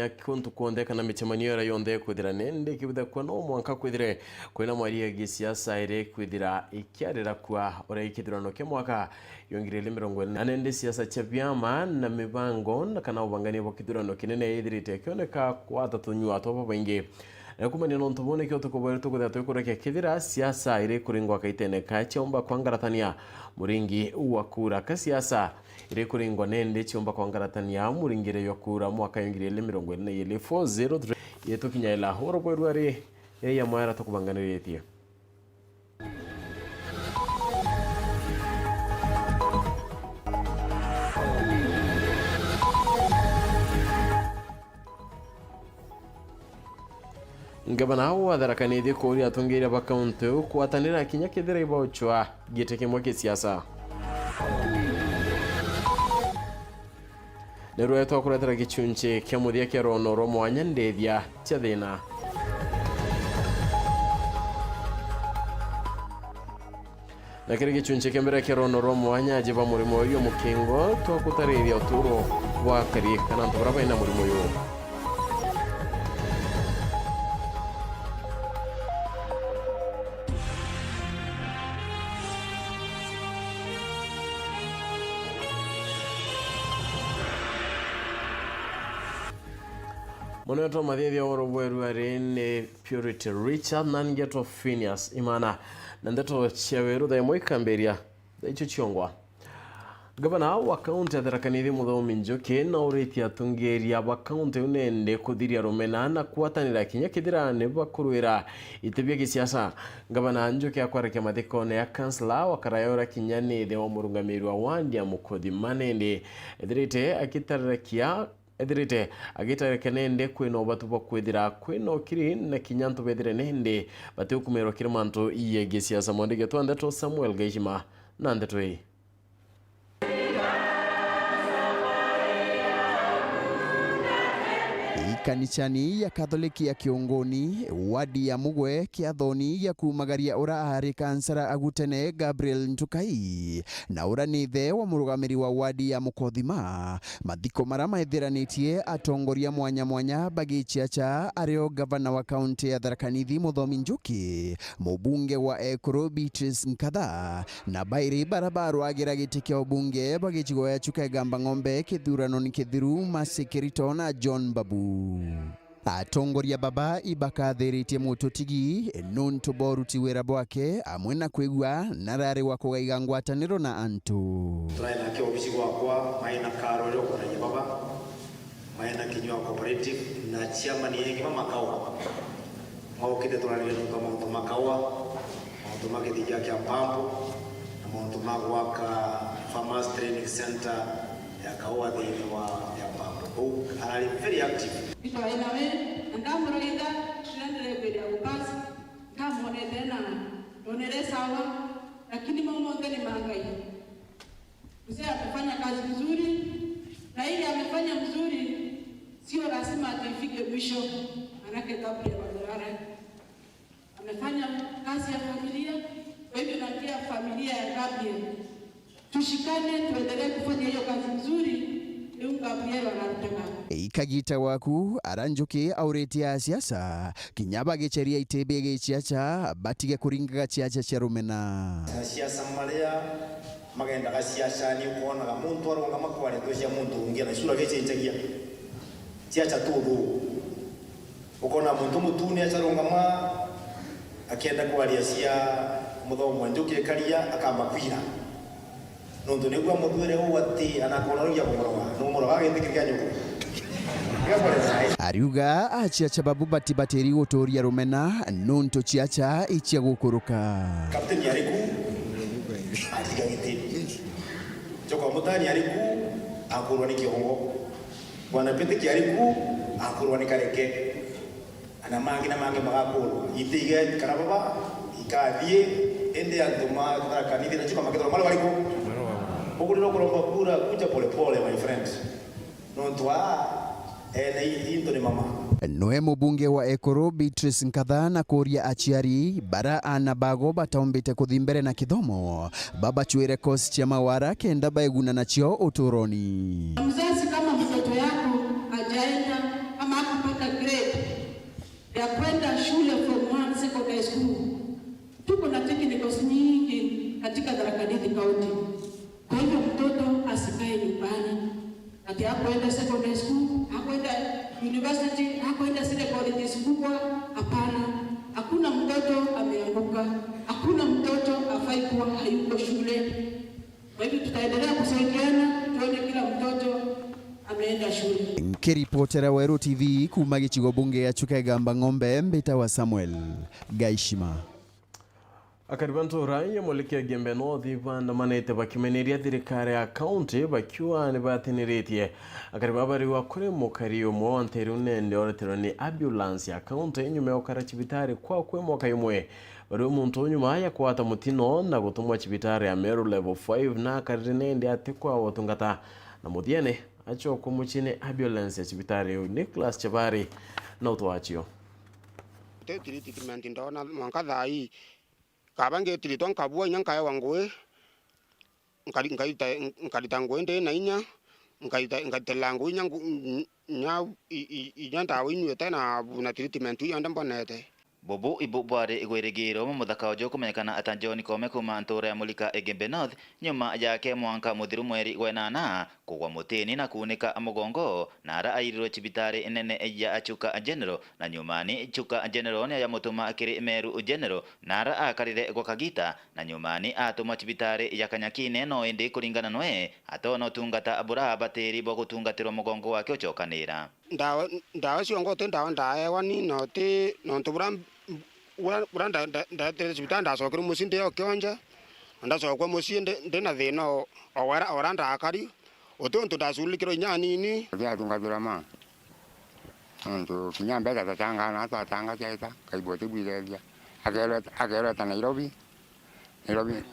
ya kuntu kuonde kana michemanio ra yonde kwithira nende kibida kwa no mwanka kwithire kwina mwari ya gisiasa ire kwithira ikiarira kwa ora ikithirano ke mwaka yongirele 40 nende siasa cha vyama na mibango na kana ubangani bo kithirano kinene ithirite kioneka kwa tatunywa toba baingi kumani no ntubone kyo tukobwerto kudatwe kureke kithira siasa ire kuringwa kaitene ka chomba kwangaratania muringi wa kura ka siasa ire kuringwa nende chomba kwangaratania muringire yo kura mwaka yongirele 403 yeto kinyaila horo bwerwari ya mwara tukubanganire yetia Ngabana wa darakani de kori atungira bakaunte ku atanira kinya kidira ibochwa giteke moke siasa Nero eto kuratara gichunche kyamudia kero noro mwanyande dia chadena Nakiri gichunche kembere kero noro mwanya jiba murimo yo mukingo to kutareria uturo wa kari kana ntoraba ina murimo yo Moneto madhidi ya Weru Arene Purity Richard Nangeto Phineas Imana Nteto Weru Thaa Imwe Kamberia Daicho Chiongwa Gavana wa kaunti ya Tharaka-Nithi Muthomi Njoki na ureti atungeria ba kaunti unende kuthiria rumena na kuatanira kinya kithira ne bakurwira itebia gisiasa Gavana Njoki akwareke mathikone ya kansla wa Karayora Kinyani de wa murungamiri wa wandi ya Mukothi Manende ethirite akitarakia Edrite agita kenende kwino batu bakwedira kwino kiri na kinyanto bedire nende batu kumero kirmanto iye gesiasa mondege to Nteto Samuel Gejima na Nteto hii Kanisani ya Katholiki ya Kiongoni wadi ya Mugwe kiathoni ya kumagaria ura ahari kansara agutene Gabriel Ntukai na ura nithe wa murugamiri wa wadi ya Mukothima mathiko marama ethiranitie atongoria mwanya mwanya bagichiacha ario gavana wa kaunti ya Tharaka-Nithi Muthomi Njoki mubunge wa Ekuru Beatrice Nkatha na bairi barabara agira gitikia ubunge bagichigoya chuka gamba ng'ombe kithurano ni kithiru Masikirito na John Babu atongoria baba ibakathiritie mututigi nuntu boruti wera bwake amwe na kwigua narare wa kugaiga ngwataniro na antu turaina ke obisi gwakwa maina karo ryo kuraje baba maina kinywa cooperative na chairman yenge mama kawa mao kite turarire no kama makawa mao magethija kya pampo na mao magwaka farmers training center ya kawa thini wa ya pampo arali very active ito inawe ndamuro ida tunaendelea bila upasi kama tena donele sawa lakini mambo ngeni mangai mzee amefanya kazi nzuri na ili amefanya mzuri sio lazima atifike mwisho manake Gabriel Wandarara amefanya kazi ya familia kwa hivyo nakia familia ya Gabriel tushikane tuendelee kufanya hiyo kazi nzuri Gabriel Wandarara ikagita waku aranjuki auretia siasa kinyaba gecheria itebe gechiacha batige kuringa chiacha cha rumena siasa maria magenda ga siasa ni kuona ga muntu aronga makwale toshia muntu ungia na sura gechenjagia chiacha tubu ukona muntu mutuni acharonga ma akienda kwalia sia Muthomi Njoki karia akamba kwira nundu nigwa muthwire uwati anakona ria kumoroga no moroga getikirya nyuko Ariuga achiacha babu batiri gutoria rumena nunto chiacha ichia gukuruka Kapteni ariku atiga giti Joko mutani ariku akurwa ni kihongo Bwana Peteki ariku akurwa ni kareke ana mangi na mangi magakuru itige karababa ikathie ende antuma Tharaka-Nithi na chuka makethoro mali waliku Oguliro kuromba kura kuja pole pole my friend nontwa Noe mubunge wa Ekuru Beatrice Nkatha na kuria achiari bara ana bago bataombete kuthimbere na kithomo baba chwere kosi cha mawara kenda baiguna na chio uturoni mzazi kama mtoto yako hajaenda ama ya kwenda shule from 1 secondary school. Tuko na technicals nyingi katika Tharaka Nithi County. Kwa hivyo mtoto asikae nyumbani. Ati hakwenda secondary school, hakwenda university, hakwenda zile colleges kubwa, hapana. Hakuna mtoto ameanguka, hakuna mtoto afai kuwa hayuko shule. Kwa hivyo tutaendelea kusaidiana tuone kila mtoto ameenda shule. Nkiripotera Weru TV kuma gicigo bunge ya Chukegamba Ng'ombe, mbita wa Samuel Gaishima. Akaribantu ranya moleke gembe nothi bandamanete bakimeneria thirikari ya county bakiwa ni batiniritie akaribabari wa kure mukari umwe wanteri unende oretero ni ambulance ya county nyume okara chibitari kwa kwe mwaka imwe bari umuntu nyuma ya kwata mutino na gutumwa chibitari ya Meru level 5 na karinende atekwa watungata na muthiene acho kumuchine ambulance ya chibitari Nicholas Chabari na utwachio treatment ndona mwanka thai kabange tilitwa kabua nyanka ya wangoe nkalita ngwende na inya nkalita ngo nyangu nya inyanda winwe tena buna treatment yanda mbonete Bobo ibubware igweregero mu muthaka ojo kumenyekana atanjoni kome kuma ntora ya mulika egembe north nyuma yake mwanka muthiru mweri gwenana kugwa mutini na kunika amugongo na ara airiro chibitare inene ya achuka general na nyumani chuka general ya mutuma akiri Meru general na ara akarire gwakagita na nyumani atuma chibitare ya Kanyakine no indi kuringana noe atono tungata abura bateri bo gutungatiro mugongo wake ochokanira ndawa ciongote ndawa ndaewani note nontubura uranda ndatete chibitanda sokero musinde yo kionja ndasokwa musinde ndena thino oranda akari otonto ndasulikiro nyanini ya tungatura ma ndo kinyambe tatanga na tatanga chaita kaibote bwileria agero ta Nairobi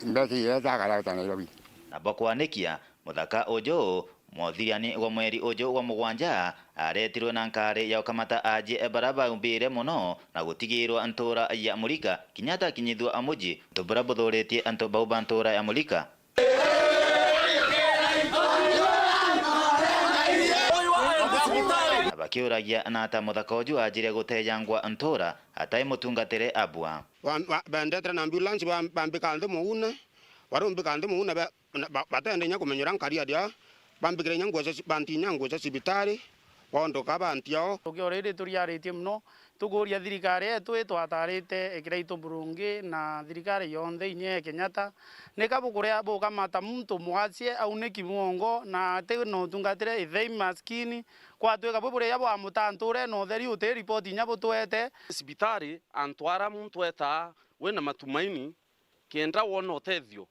mbeti yeta kala ta Nairobi abakwanekia muthaka ojo Mwothiani wa mweri ojo wa mugwanja aretirwe na nkare ya kamata aje ebaraba umbire muno na gutigirwa antora ya mulika kinyata kinyithwa amuji tobara bodoretie anto bauba ntora ya mulika abakiuragia na ata muthaka ojo ajire gutejangwa antora atai mutungatire abwa bandetra na ambulance bambikande muuna warumbikande muuna batende nya kumenyera nkari adia bambikire nyangoza bantinyangoza sibitari wondoka bantio tukiorire turiaritie muno tuguria thirikari yetu twatarite ekiraito burungi na thirikari yonthe inye Kenyatta nikabukuria bukamata muntu mwacie auniki muongo na te no tungatire ithei maskini kwa tweka bubure yabo amutanture no theri ute report nyabo twete sibitari antwara muntu eta wena matumaini kienda wona utethio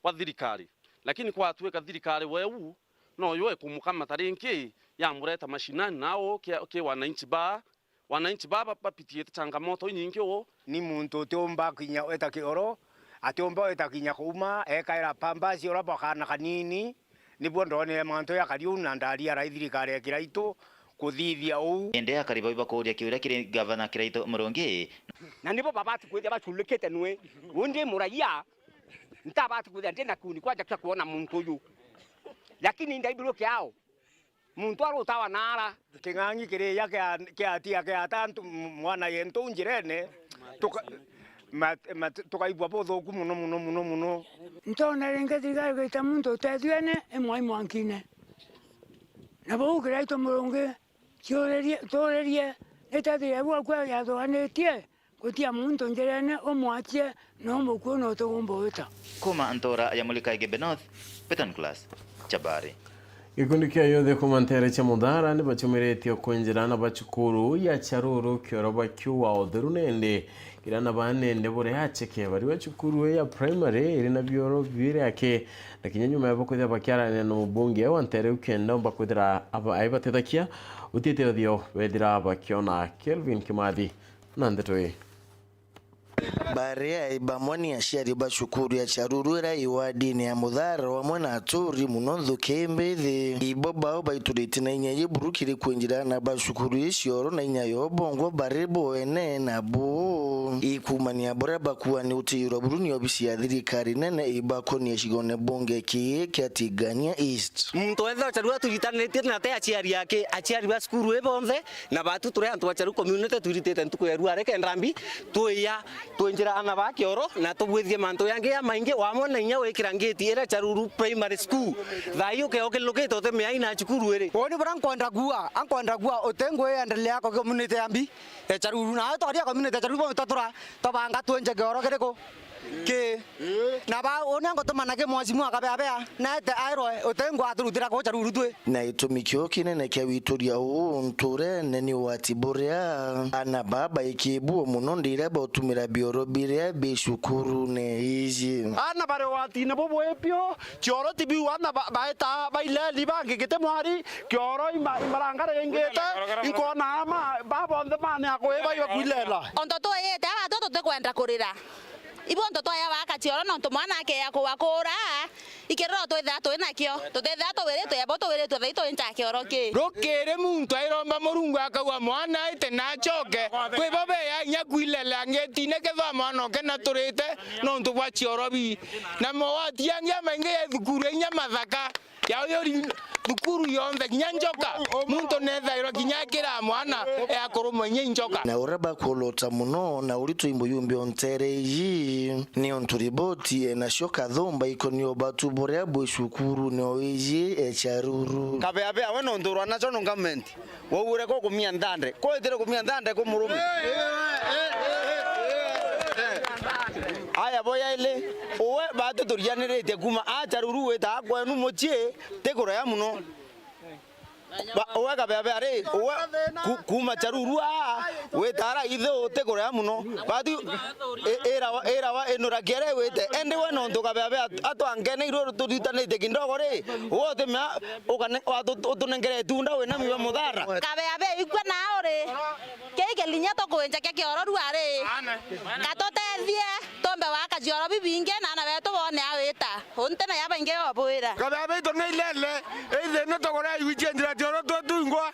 kwa thirikari lakini kwa tweka thirikari wewu no yoe kumukamata rinki ya mureta mashinani nao ke wananchi baba bapitie changamoto nyingi o ni muntu tiomba kinya eta kioro atiomba eta kinya kuma ekaira pamba si ora bakana kanini ni bondone manto ya kariuna ndaria raithirikari ya kiraito kuthithia u ende akariba ibakoria kiura kiri governor kiraito murongi na nibo babati kwethia bachulekete nwe undi muraia ntabati kwethia ndena kuni kwaja kuona muntu uyu lakini ndaibiro kyao muntu arutawa nara kingangi kire yake atia ke atantu mwana yento njirene tukaibwa potho muno ntona renga thigari gaita muntu tethiene emwe mwankine na bo kiraito muronge torerie etathire bwa kwa yathoanetie kutia muntu njirene omwachie no mukuo no tugumboita kuma antora ya mulika Egembe North Peton Class Chabari Gikundi kia yothe kumantere cha mudhara ni bachumiretio kwenjirana bachukuru ya charuru kioroba kiwa otheru nende kirana banende bore hacheke bari bachukuru ya primary iri na bioro bire yake na kinyanyuma yabo kwithia bakiara no mubunge wantere ukenda bakwithira aba aibatethakia utitira thio wethira bakiona Kelvin Kimathi na Nteto. Barea ibamwani ya shari bashukuru ya charurura iwadini ya mudhara wa mwana aturi munonzo kembethe iboba baituriti na inya yeburukire kwenjira na bashukuru yishoro na inya yobongo barebo ene na bo ikumani ya bora bakuwa ni utiro buruni obisi ya thirikari nene ibako ni yashigone bonge kiatigania East. Muntu wethe charua turitanite na te aciari yake aciari basukuru ebonze na batu turi antu acharu community turitete ntuko ya ruare kendrambi tuya twenjira ana bakioro na tubwithie mantu yange ya maingi wamona inya wekira ngeti era charuru primary school thayo ke okelokete te me aina chukuru ere oni bran kwenda gua otengo endelea ko community yambi e charuru na to dia community charuru bo tatura to banga twenje goro kereko ke na ba ona ngo to manake mwazimu akabea na te airo otengo aturutira ko charuru twe na itumikio kinene kya wituria nture neni watiborea ana baba ikibu muno ndire botumira bioro bire bishukuru ne hizi ana bare wati na bobo epio choro tibi wana baeta baile libange kete mwari kyoro imarangare ngete ikona ama babo ndemane akoeba yokulela ontoto yete abato to kwenda kurira ibo ntoto ya baka chioro no ntomwana ke ya kuwakura ikero to thato inakio to thato were to yaboto were to thaito inta kioro ke rokere muntu airomba murungu akawa mwana ite na choke kwe bobe ya nyakwilele angetine ke tha mwana ke na turite no ntu bwa chioro bi na mowati yangia menge ya thukuru nya mathaka ya yori thukuru yonde nyanjoka muntu netha iro kinyakira mwana ya kurumo nyanjoka na uraba kolota muno na urito imbo yumbi ontere yi ni onturiboti na shoka dhomba ikoni obatu borea bweshukuru no eji echaruru kabea weno ndurwa na chono government wo ure ko kumia ndande ko etire kumia ndande ko murume aya boya ile owe batu turianirete kuma acharuru weta kwenu mochie tekoro ya muno owe kabea re owe kuma charuru wetara ithe tekoro ya muno batu era wa enora kere wete ende weno ndo kabea ato angene iro turitanite kindogo re wote ma okane otunengere tunda wena miwa mudhara kabea ikwe na ore keke linya to kwenja keke ororu are katotethie tombe waka jioro bibinge na na beto bone aweta onte na yaba inge obwira kabea to ngeilele eithe no to gora yuchenjira jioro to tungwa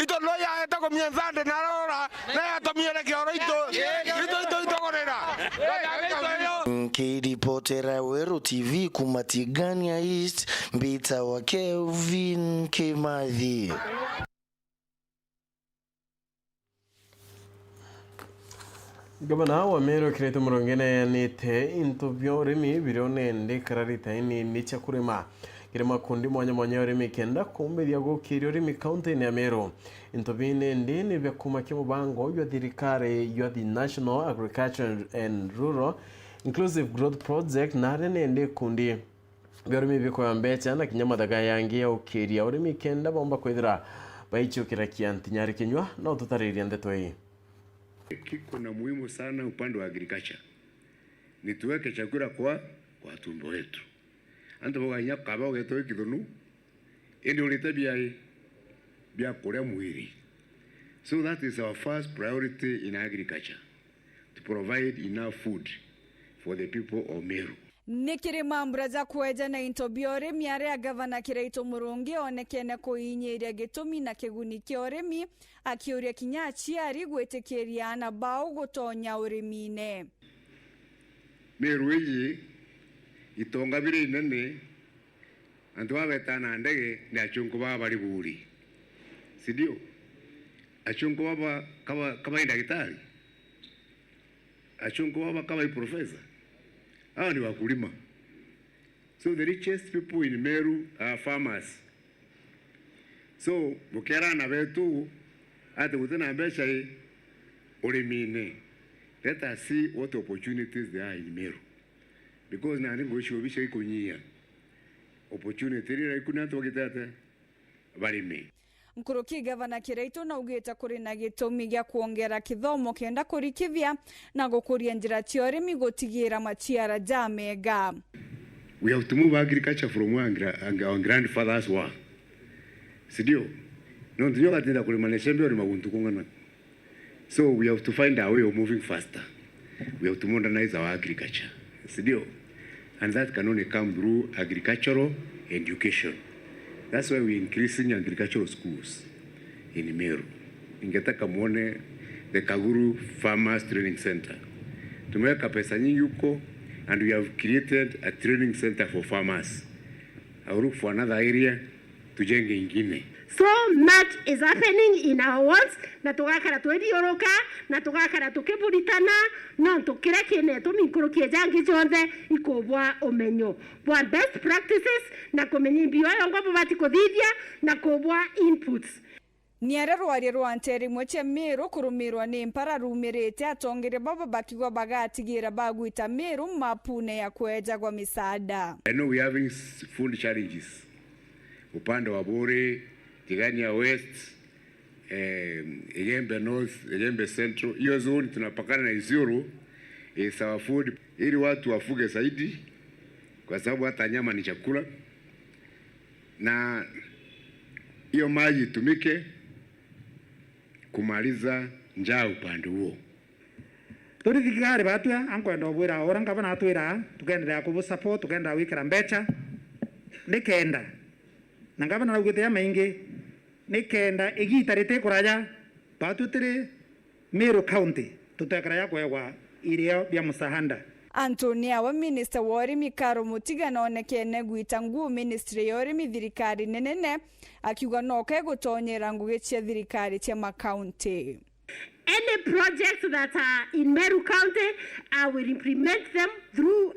ito no ya eta ko mienzande na rora na ya to miere kioro ito gorera Kiripotera Weru TV kumatigania East mbita wa Kelvin Kimathi. Gavana wa Meru kirete murongene nite intobyo remi birone ndi kararita ini nicha kurema kirema kundi mwanya remi kenda kumbe yago kirio remi county ya Meru intobine ndi ni bekuma kimo bango yo dirikare yo the National Agriculture and Rural Inclusive Growth Project na rene kundi byoremi biko yambecha na kinyama daga yangi ya ukiria uremi kenda bomba kwithira baicho kirakianti nyari kinywa no tutariria ndeto hii kiko na muhimu sana upande wa agriculture. Ni tuweke chakula kwa tumbo wetu. Anta boga nya kaba geto kidunu. Ende ulita bia kore mwili. So that is our first priority in agriculture. To provide enough food for the people of Meru. Nikiri mambura za kweja na intobiore miare ya gavana Kiraito Murungi onekene kuinyiria gitumi na kiguni kia urimi akiuria kinya aciari gwitikiria na bao gutonya urimine. Meru iyi itonga bire inene antu abetana ndege ni achungu baba bari buri. Sidio? Achungu baba kama daktari. Achungu baba kama professor. Hao ni wakulima. So the richest people in Meru are farmers. So mukera na betu ate utana besha ulimine. Let us see what opportunities there are in Meru. Because na ngo sho bisha ikunyia. Opportunity ri kuna to gitata barime. Mkuruki gavana Kiraito na ugeta kuri na gitumi gya kuongera kithomo kenda kurikivya na gukuria njira cia urimi gutigira machiara jamega. We have to move agriculture from our grandfathers were. Sidio? No ndio katinda kulima neshembe ori maguntu kungana. So we have to find a way of moving faster. We have to modernize our agriculture. And that can only come through agricultural education. That's why we're increasing agricultural schools in Meru. Ingetaka muone the Kaguru Farmers Training Center. Tumeweka pesa nyingi huko, and we have created a training center for farmers. I will look for another area tujenge ingine. So much is happening in our worlds. Na tugakara twedioroka, na tugakara tukiburitana, no tukire kine tumikurukie jangi jonde ikobwa omenyo. Bwa best practices na kumenya bio yongo bubati kodithia na kobwa inputs. Niare rwari rwa Nteri mweche Meru kurumirwa ni mpara rumirete atongere baba bakigwa bagatigira bagwita Meru mapune ya kweja kwa misaada. I know we are having food challenges. Upande wa Bore, Tigania West, Egembe North, Egembe Central. Hiyo zone tunapakana na Isiolo is our food. Ili watu wafuge zaidi kwa sababu hata nyama ni chakula. Na hiyo maji tumike kumaliza njaa upande huo. Turi thigari batwa ankwenda obwira ora ngabana atwira tugendera kubu support tugenda wikira mbecha nikenda nangabana na gute ya maingi nikenda igitarite kuraja batutire Meru County tutekara ya kwa irio bya musahanda. Antonia wa minister wa urimi Karo Mutiga naonekene gwita nguu ministry ya urimi thirikari nenene akiuga no kegutonyera ngugi cia thirikari cia makaunti. Any projects that are in Meru County, I will implement them through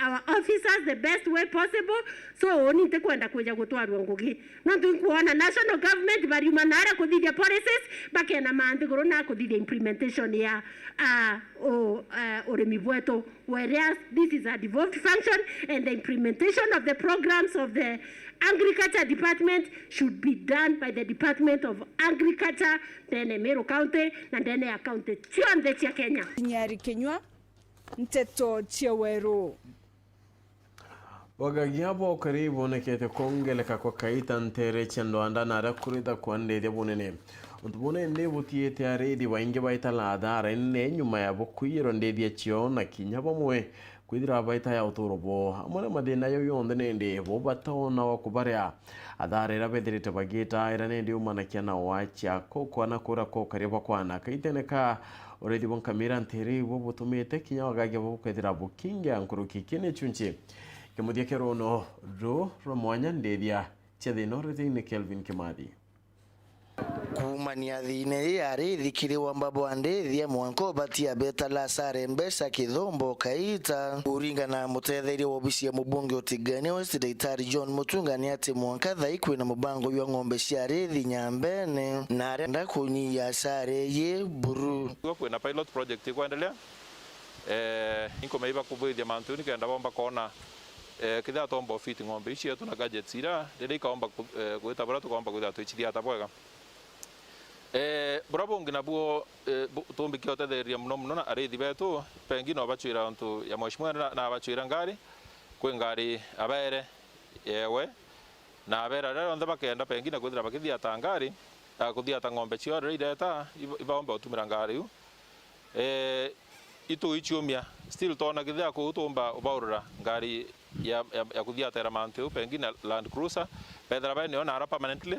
our officers the best way possible. So oni te kwenda kuja gutwarwa ngugi. No tukuona national government bari manara kuthithia policies bakena maandikoro na kuthithia implementation ya urimi bwetu, whereas this is a devolved function and the implementation of the programs of the Agriculture Department should be done by the Department of Agriculture, then Meru County, and then a county chionde cha Kenya. Nyari Kenywa, Nteto cha Weru. Wagagiabo karibu nekete kongeleka kwa kaita Ntere chendo andana rakurida kwa ndede bunene. Untubune nebutie tearedi wainge baita ladara enne nyuma ya bokuyiro ndede chio na kinyabo mwe kwidira baita ya utorobo amana madena yo yonde nende bo batona wakubarea adare rabedrite bagita ira nende umana kiana wacha koko na kura ko kariba kwana kaiteneka already bon kamera Ntere bo botumete kinya wagage bo kwidira bokinge ankuruki kine chunchi kemudia kerono ro romwanya ndedia chedino retine Kelvin Kimadi. Kumania thine yari thikiri wambabo andethia mwanko batia beta la sare mbesa kithombo kaita uringa na mutetheiri wa obisi ya mubunge otigane West Daitari John Mutungani ati mwanka thaiku na mubango yo ng'ombe cia rithi nyambene na arenda kunyia sare ye buru kwina pilot project kuendelea inko meiba kubuithia mantuni kenda bomba kona kidha tombo fit ng'ombe ici tuna gadgets ira riri kaomba gwita bora tukomba gwita tuichithia tabwega bravo ngina buo tumbi kyote theria muno na arithi betu pengi no bachwira ontu ya mweshimwe na bachwira ngari kwe ngari abere yewe na abera rero ndaba kenda pengi na kuthira bakithia tangari kuthia ta ng'ombe cio rire ta ibaomba utumira ngari itu ichumia still tona kithia kutumba ubaurura ngari ya kuthia tera mantu pengi na Land Cruiser pedra bene ona ara permanently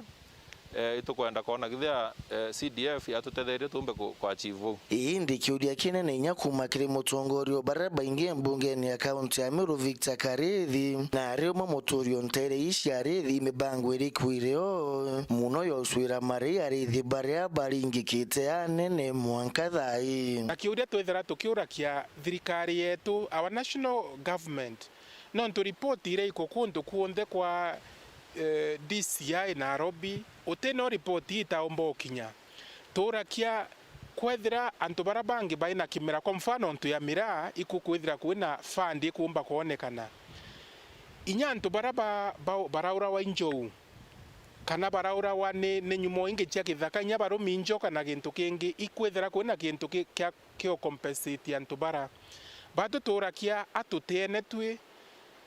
ito kwenda kona githia CDF yatutetheire tumbe kwa achieve indi kiudia kinene inya kuma kiri mutongorio baraba inge mbungeni ya kaunti ya Meru Victor Karethi na rimo motorio Ntere ici arethi mibango iri kwireo muno yo swira mari arethi baria baringikite anene mwanka thai akiudia twethera tukiurakia thirikari yetu our national government non to report ire ikokundu kuonde kwa DCI Nairobi uteno report ita ombo kinya turakia kwethira antu barabangi baina kimera kwa mfano ntu ya mira ikukwethira kwina fund kuomba kuonekana inya antu baraba baraura wa injou kana baraura wa ne nyumo inge cia kithaka nya baro minjo kana gintu kingi ikwethira kwina gintu kio compensate antu bara batu turakia atutene twi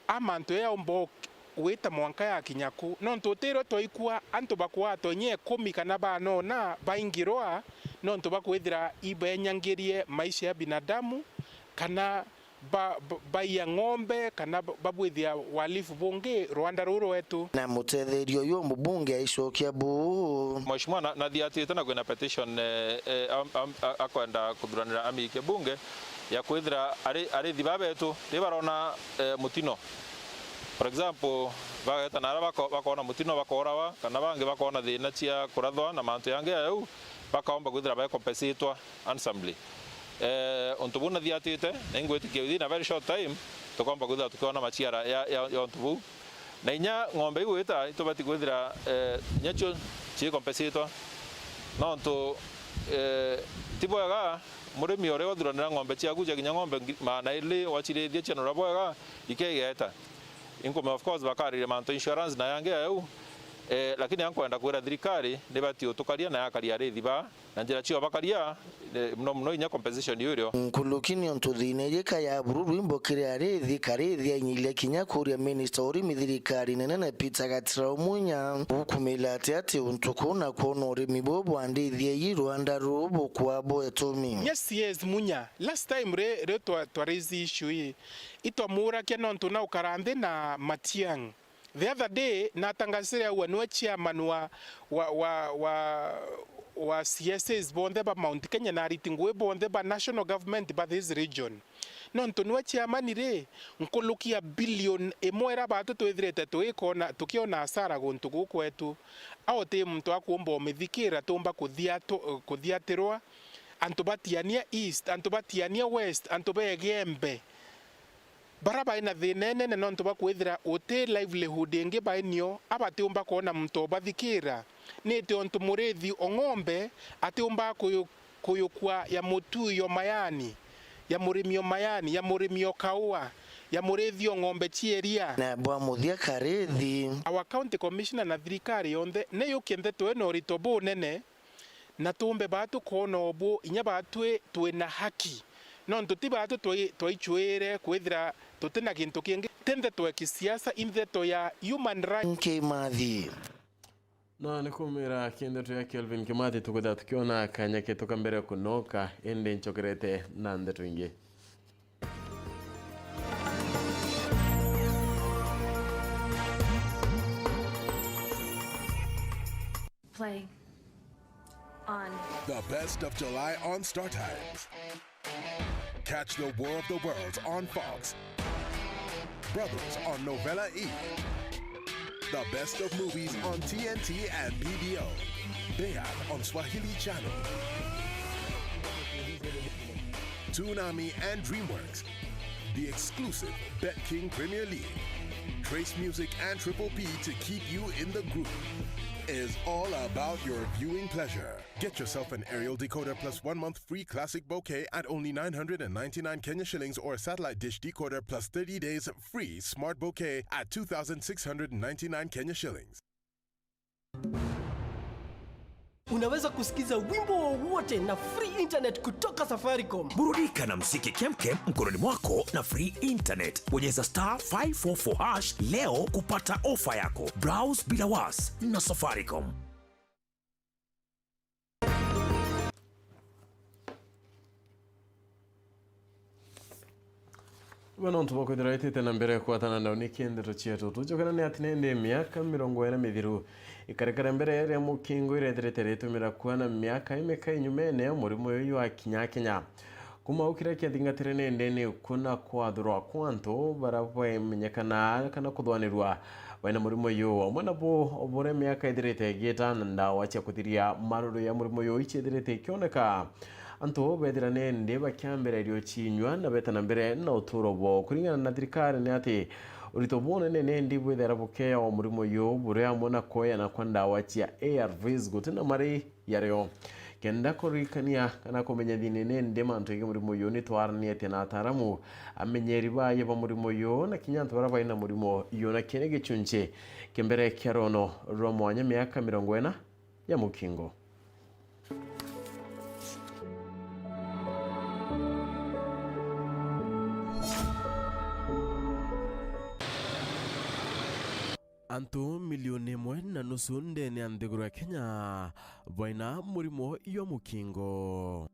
amantu ya ombo weta mwanka ya kinyaku no ntotero toikua anto bakwa tonye 10 kana bano na baingirwa no nto bakwethira ibenyangirie maisha ya binadamu kana baiya ng'ombe kana babwithia walifu bungi Rwanda ruru wetu. Na mutetherio yo mbunge aicokia bu Mheshimiwa nathiatite na kwina petition akwenda kuthuranira amike bunge ya kwithira arithi babetu ribarona mutino. For example, bageta nara bakona mutino bakorawa kana bangi bakona thina cia kurathwa na mantu yange au bakaomba kwithira ba compensatwa handsomely. Ontubuna thiatite ningwitikia within a very short time tukomba kwithira tukiona machiara ya ontubu na inya ng'ombe igwita itubati kwithira nyacho ci compensatwa no ntu tiboga murimi ore wathuranira ng'ombe ciaku ginya ng'ombe mana ile wachirithia chano raboga ikegeta inko of course bakari manto insurance na yange au lakini yankwenda kwira thirikari nibati utukaria na yakaria rithi ba na njira cio bakaria mno inya compensation yurio nkulukini ontuthine yeka ya bururu imbokire arithi karithi anyile kinya kuria minister uri mithirikari nene Peter Gatira Munya ukumila ati untukuna kuona urimi bobo andithie yi Rwanda rubu kwa boetumi. Yes Munya, last time re twarizi issue itomura kena ntuna ukarande na Matiang. The other day natangasira wanwe chairman wa CSS bonde ba Mount Kenya na ritingwe bonde ba national government ba this region. Nonto nwe chairman re nkulukia billion emwera batu twithirete twikona tukiona asara guntu gukwetu aote mtu akumba omithikira tumba kuthiatirwa antubatiania east antubatiania west antubegembe baraba ina thinene ne nonto bakwithira ote livelihood ingi bainio abatiumba kuona mtu bathikira nite onto murethi ong'ombe atiumba kuyukwa ya mutu yo mayani ya murimio mayani ya murimio kaua ya murethi ng'ombe chieria na bwa muthia karithi our county commissioner na thirikari yonde ne yukende tweno ritobo nene na tumbe batu kono obo inya batwe twena haki nonto tibatu twichwere kwithira tutena kintu kingi tende twa kisiasa intheto ya human rights Kimathi na nikumira kindeto ya Kelvin Kimathi tukutha tukiona kanya ketoka mbere kunoka ende nchokerete na ndeto ingi. Play on the best of July on Star Times. Catch the War of the Worlds on Fox. Brothers on Novela E. The best of movies on TNT and BBO. Bear on Swahili Channel. Toonami and DreamWorks. The exclusive Bet King Premier League. Trace Music and Triple P to keep you in the groove. Is all about your viewing pleasure. Get yourself an aerial decoder plus 1 month free classic bouquet at only 999 Kenya shillings or a satellite dish decoder plus 30 days free smart bouquet at 2,699 Kenya shillings. Unaweza kusikiza wimbo wowote na free internet kutoka Safaricom. Burudika na msiki kemkem mkononi mwako na free internet. Bonyeza *544# leo kupata ofa yako. Browse bila was na Safaricom. Bueno ntubako diraitete na mbere kwa tana na unikende tochieto tujokana ni atinende miaka 40 mithiru ikarekara mbere ya mukingo ireterete ritumira kuana miaka imeka inyumene murimo yoyu wa Kenya kuma ukira kiathingatire nende ni kuna kwathurwa kwanto barabwe menyekana kana kuthwanirwa baina murimo yo omwana bo obore miaka ithirite gitana ndawa cia kuthiria maruru ya murimo yo ichithirite kioneka anto bethirane ndi bakyambere ryo chinywa na betana mbere na uturo bo kuringana na thirikari ni ati urito bone nene ndi bwethera bukea wa murimo yo bure amona koya na kwanda wachia ARVs gutina mari yareo kenda korikania kana komenya dhinene ndi manto ige murimo yo ni twarani ati na ataramu amenyeri baye ba murimo yo na kinyanto baraba ina murimo yo na kenege chunche kembere kyarono romwanya miaka 40 ya mukingo. Anto milioni 1.5 ndene andegura Kenya vaina murimo yo mukingo.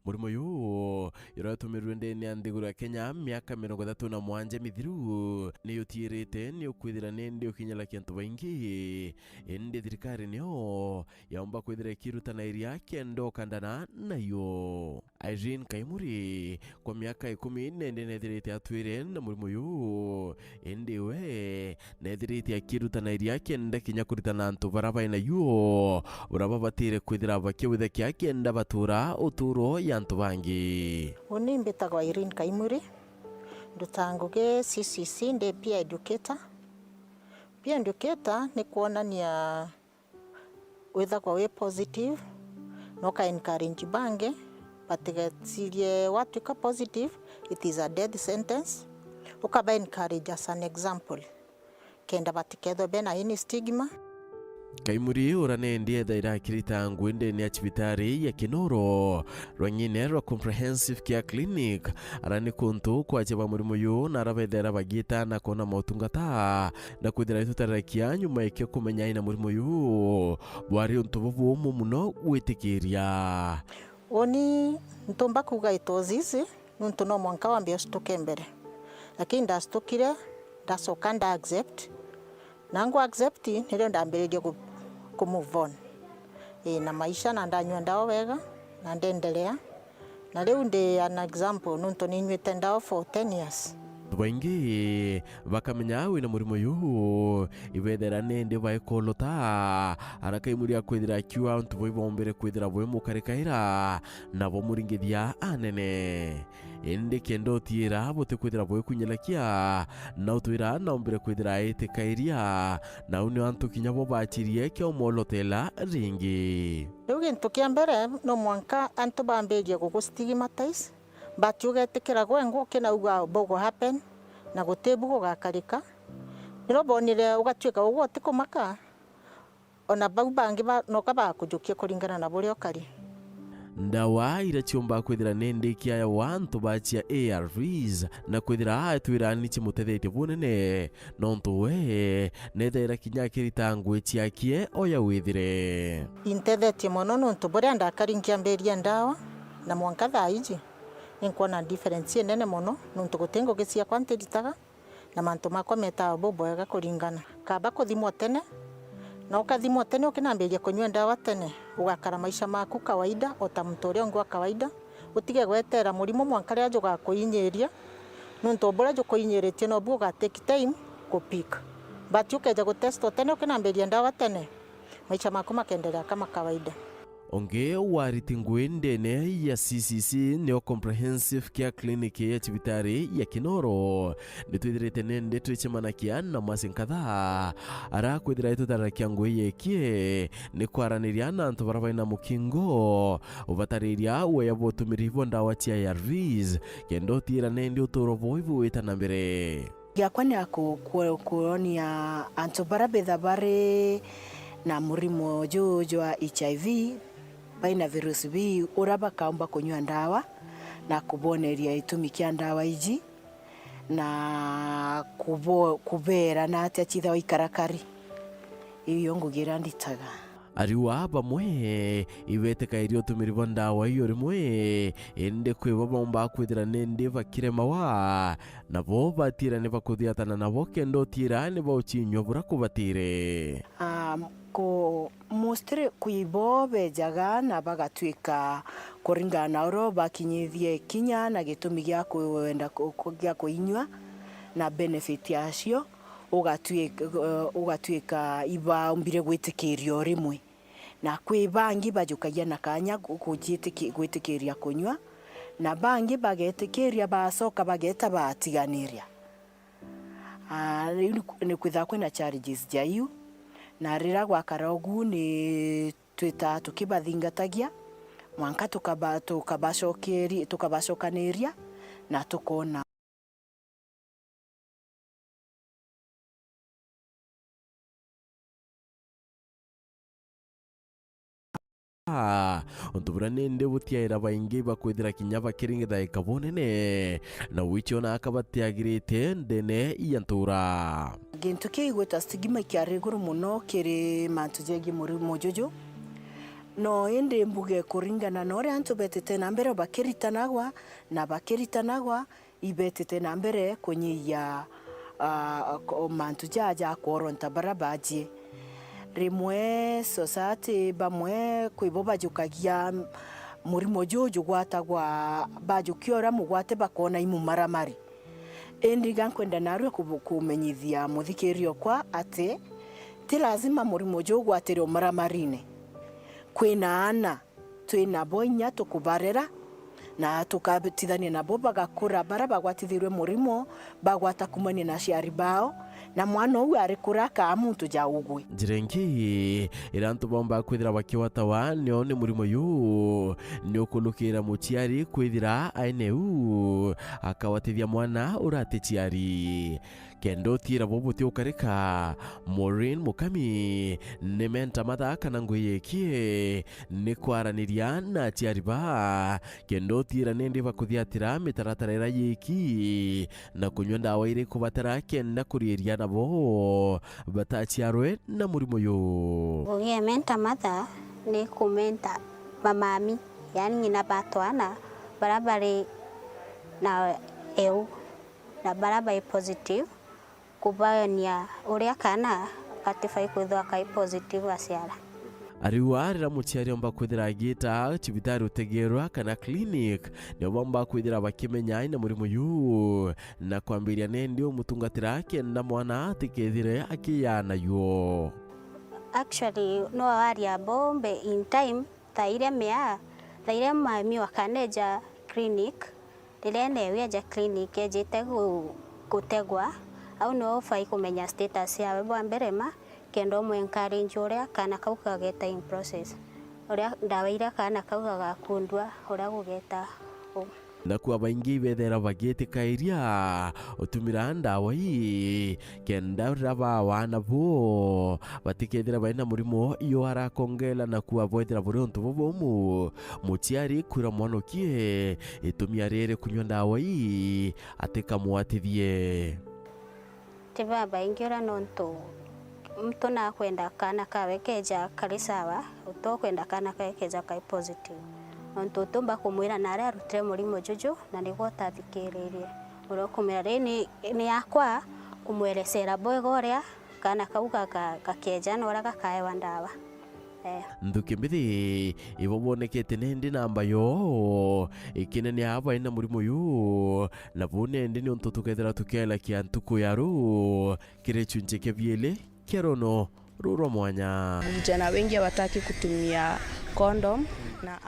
murimo yu iratumiriwe ndeni andigura Kenya miaka 37 mithiru ni utirite ni ukwithira nindi ukinyala kintu baingi ende thirikari nio yaomba kwithira kirutana iria kendo kandana nayo. Irene Kaimuri kwa miaka 10 ndi nethirite atwire na murimo yu ende we nethirite akirutana iria kenda kinya kuritana antu baraba na yu uraba batire kwithira bakiwithe kya kenda batura uturo ya antu bangi. Uni mbitagwa Irene Kaimuri ndutanguge CCC ndi peer educator. Peer educator ni kuonania withagwa we positive no ka encourage bange batigatirie watu ka positive it is a death sentence ukaba encourage as an example kenda batiketho bena ini stigma. Kaimuri urane ndiye daira kirita ngwende ni achibitari ya Kinoro rwanyine rwa comprehensive care clinic arani kuntu kwa cheba murimo yu na rabedera bagita na kona motungata na kwithira itutarakia nyuma yake kumenya ina murimo yu bwari untububu muno gwitikiria. Oni ntomba kuga itozizi nuntu no mwanka wambia stoke mbere lakini ndastokire ndasoka nda accept nangu accept ndio ndambiririe ku move on na maisha na ndanywa ndao wega na ndendelea na leo ndi an example nuntu ninywete ndao for 10 years. Baingi bakamenya wina murimo yu ibethera nende baikolota arakaimuri akwithira kiwa antu boibombere kwithira bwe mukarekaira nabo muringithia anene ende kendo tira bote kwithira bwe kunyelakia na utwira na ombere kwithira etekairia na uni antu kinyabo bachirie kyo molotela ringi. Leo gintu kia mbere no mwanka antu bambeje gugustigmatize batugetikira gwengo kina uga bogo happen na gutebu gakarika niro bonire ugatwika ugo tikumaka ona bau bangi no kaba kujukia kuringana na buri okari. Ndawa irachiomba kwithira nende kia ya wantu bachia ARVs na kwithira atwira ni chimutethetie bunene nontu we nethera kinya kirita ngwe chiakie oya withire intethetie mono nontu buri ndakaringia mberia ndawa na mwanka thaiji nkuona difference nene mono nuntu gutengo gisia kwantiritaga na mantu makwa meta boboega kuringana kaba kuthimwo tene na ukathimwo tene ukinambiria kunywa ndawa tene ugakara maisha maku kawaida ota mtu uria ngwa kawaida utige gwetera murimo mwanka ria juga kuinyeria nuntu bora jo kuinyeritie no buga take time kupika but ukeja gutesto tene ukinambiria ndawa tene maisha maku makendelea kama kawaida. Onge wariti ngwende ne ya CCC neo comprehensive care clinic ya chibitari ya Kinoro nitwithirite nende twichemanakia na masinkatha ara kwithira itutarakia ngwe yekie ni kwaraniria na antu barabaina mukingo ubatariria we yabotumirivo ndawa cia ARVs kendo tira nende uturo boivu witana mbere yakwa ni kuonia antu barabetha bare na murimo jojo wa HIV baina virusi bi uraba kaomba kunywa ndawa na kuboneria itumi kia ndawa iji na kubera na atia chitha ikarakari iyo ngugira nditaga ariwa bamwe ibeteka irio tumirivo ndawa iyo rimwe ende kwibo bomba kwithira nende bakiremawa nabo batira ne bakuthiatana nabo kendo tira ne bauchinywa bura kubatire ko mostre kuibo bejaga na bagatwika kuringana oro bakinyithie kinya na gitumi gya kwenda gya kuinywa na benefit yacio ugatwika iba umbire gwitikirio rimwe na kwi bangi bajukagia na kanya gwitikiria kunywa na bangi bagetikiria basoka bageta batiganiria ni kwitha kwina challenges jaiu na rira gwa karogu ni twita tukibathingatagia mwanka tukabacokaniria na tukona ontubura nende butiaira baingi bakwithira kinya bakiringitha ikabonene na wicho na akabatiagirite ndene iyantura gintu kiigweta stigma kiari guru muno kiri mantu jegi muri mojojo no indi mbuge kuringana na uria antu betete na mbere bakiritanagwa na bakiritanagwa ibetete na mbere kunyia mantu jaja koronta barabaji rimwe society bamwe kwibo bajukagia murimo jojo gwatagwa bajukiora mugwate bakona imumaramari endi gankwenda narwe kumenyithia muthikirio kwa ate ti lazima murimo jojo gwatero maramarine kwina ana twina boinya tukubarera na tukabitithania nabo bagakura bara bagwatithirwe murimo bagwata kumania na ciari bao na mwana uyu ari kuraka muntu jaugwe jirengi irantu bomba kwithira bakiwatawa nio ni murimo yu ni ukulukira muciari kwithira aine u akawatithia mwana urate ciari kendo tira bobuti ukarika Maureen Mukami ni menta mathaka na nguyekie ni kwaraniria na ciari ba kendo tira nindi bakuthiatira mitaratara yiki na kunywa ndawa iri kubatara kenda kuriria nabo bataciarwe na murimo yu ugie menta matha ni kumenta mamami yani nyina batwana barabari na eu na barabari positive kubania uria kana atifai kwithwa kai positive aciara ariwarira muciari omba kwithira agita cibitari utegerwa kana clinic ni bomba kwithira bakimenya ina murimo yu na kwambiria nendi umutungatira ake na mwana atikethire akiyana yo actually no aria bombe in time thaire mami wakaneja clinic dilene wiaja clinic ejete gutegwa au no fai kumenya status ya bwa mbere ma kendo mu encourage uria kana kauka geta in process uria ndawa ira kana kauka gakundwa uria gugeta na kwa baingi bethera bagete kairia utumira ndawa ii kenda raba wana bo batikethira baina murimo iyo arakongela na kuwa boethera buruntu bobomu muciari kura mwonokie itumia rere kunywa ndawa ii ateka muatithie tiba baingira nonto mtu na kwenda kana kawekeja kari sawa utokwenda kana kawekeja kai positive nonto tumba kumwira na aria rutire murimo juju na niguo tathikiririe urokumira ni yakwa kumweresera boegoria kana kauga kakeja na ora gakaewa ndawa ndukimbithi ibobonekete nendi namba yo ikinene aba ina murimo yu na bone ndi ni onto tukethera tukela kiantuko yaru kirechunje kebiele kerono ruro mwanya vijana wengi hawataki kutumia condom na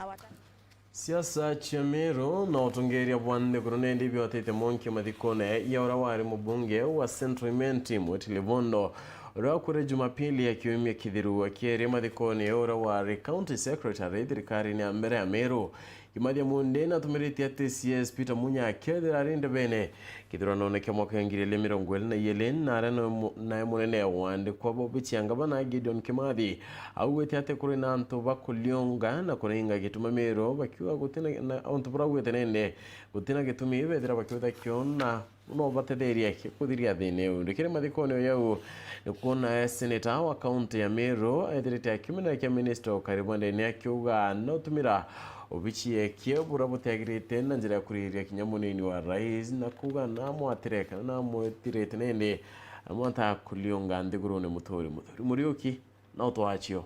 siasa chamero na utongeria bwande kuronendi biotete monki mathikone ya urawari mubunge wa Central Men Team wetilibondo Rakure Jumapili ya kiumia kithiru akiere mathikone ya urawari County Secretary thirikari ni ambere ya Meru Kimathia munde na tumiriti ya TCS Peter Munya akethira rinde bene kithiro noneke mwaka ngiri 2020 na arano na munene wande kwa bobi chiangaba na Gideon Kimathi auwete ate kuri na antu bakulionga na kuringa gituma Meru bakiwa gutina na antu brawete nene gutina gitumi bethira bakiwa kiona no batetheria kuthiria thine ndikire mathikone yao nikuona senator wa county ya Meru aithirite akimena kia minister karibonde ni akiuga no tumira obichie kiebura butagirite na njira kuriria kinyamunini wa rais na kuga na mwatireka na mwatirete nene amwanta kulionga ndigurone mutori murioki na utwachio